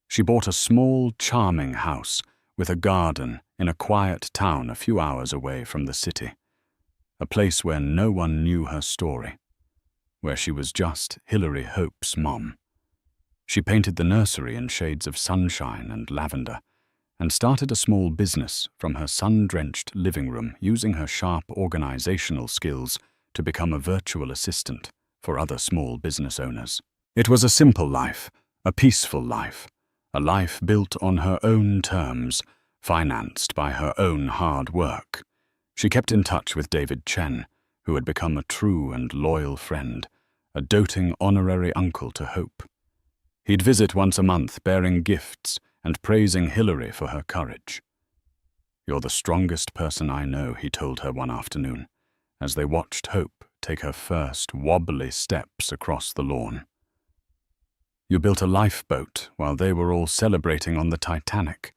She bought a small, charming house with a garden in a quiet town a few hours away from the city, a place where no one knew her story, where she was just Hillary Hope's mom. She painted the nursery in shades of sunshine and lavender, and started a small business from her sun-drenched living room, using her sharp organizational skills to become a virtual assistant for other small business owners. It was a simple life, a peaceful life, a life built on her own terms, financed by her own hard work. She kept in touch with David Chen, who had become a true and loyal friend, a doting honorary uncle to Hope. He'd visit once a month, bearing gifts and praising Hillary for her courage. "You're the strongest person I know," he told her one afternoon, as they watched Hope take her first wobbly steps across the lawn. "You built a lifeboat while they were all celebrating on the Titanic.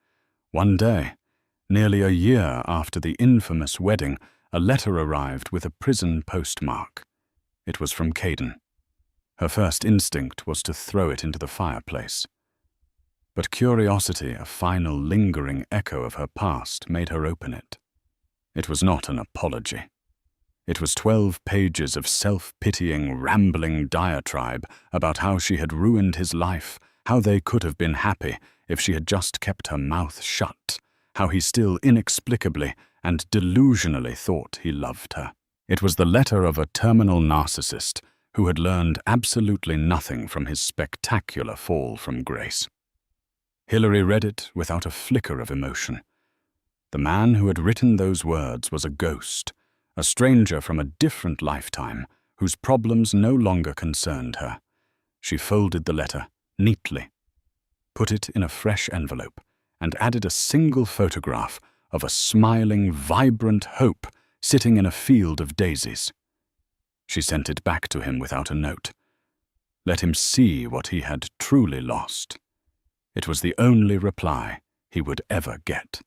One day, nearly a year after the infamous wedding, a letter arrived with a prison postmark. It was from Caden. Her first instinct was to throw it into the fireplace. But curiosity, a final lingering echo of her past, made her open it. It was not an apology. It was 12 pages of self-pitying, rambling diatribe about how she had ruined his life, how they could have been happy if she had just kept her mouth shut, how he still inexplicably and delusionally thought he loved her. It was the letter of a terminal narcissist who had learned absolutely nothing from his spectacular fall from grace. Hillary read it without a flicker of emotion. The man who had written those words was a ghost, a stranger from a different lifetime whose problems no longer concerned her. She folded the letter neatly, put it in a fresh envelope, and added a single photograph of a smiling, vibrant Hope sitting in a field of daisies. She sent it back to him without a note. Let him see what he had truly lost. It was the only reply he would ever get.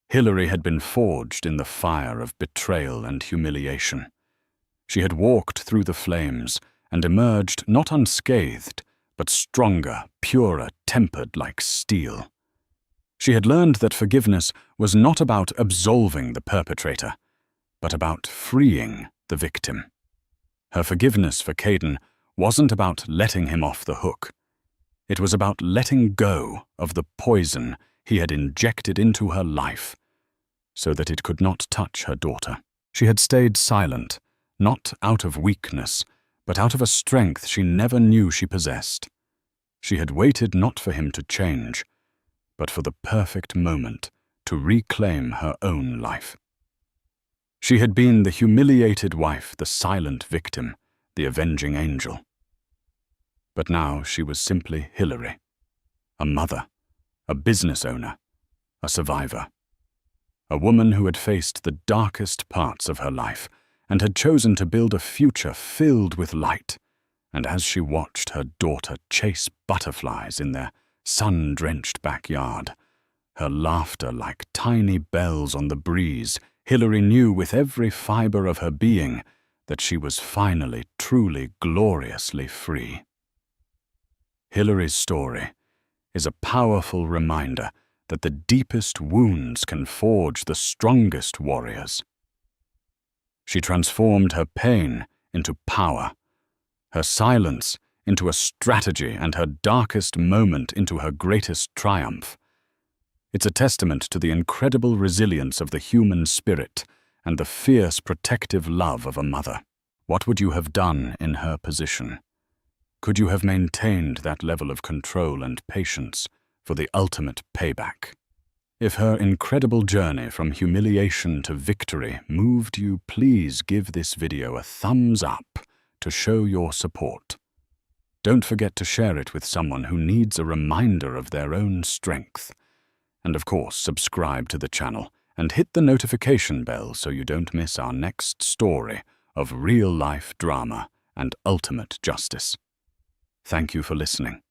Hillary had been forged in the fire of betrayal and humiliation. She had walked through the flames and emerged not unscathed, but stronger, purer, tempered like steel. She had learned that forgiveness was not about absolving the perpetrator, but about freeing the victim. Her forgiveness for Caden wasn't about letting him off the hook. It was about letting go of the poison he had injected into her life so that it could not touch her daughter. She had stayed silent, not out of weakness, but out of a strength she never knew she possessed. She had waited not for him to change, but for the perfect moment to reclaim her own life. She had been the humiliated wife, the silent victim, the avenging angel. But now she was simply Hillary, a mother, a business owner, a survivor. A woman who had faced the darkest parts of her life and had chosen to build a future filled with light. And as she watched her daughter chase butterflies in their sun-drenched backyard, her laughter like tiny bells on the breeze, Hillary knew with every fiber of her being that she was finally, truly, gloriously free. Hillary's story is a powerful reminder that the deepest wounds can forge the strongest warriors. She transformed her pain into power, her silence into a strategy, and her darkest moment into her greatest triumph. It's a testament to the incredible resilience of the human spirit and the fierce protective love of a mother. What would you have done in her position? Could you have maintained that level of control and patience for the ultimate payback? If her incredible journey from humiliation to victory moved you, please give this video a thumbs up to show your support. Don't forget to share it with someone who needs a reminder of their own strength. And of course, subscribe to the channel and hit the notification bell so you don't miss our next story of real-life drama and ultimate justice. Thank you for listening.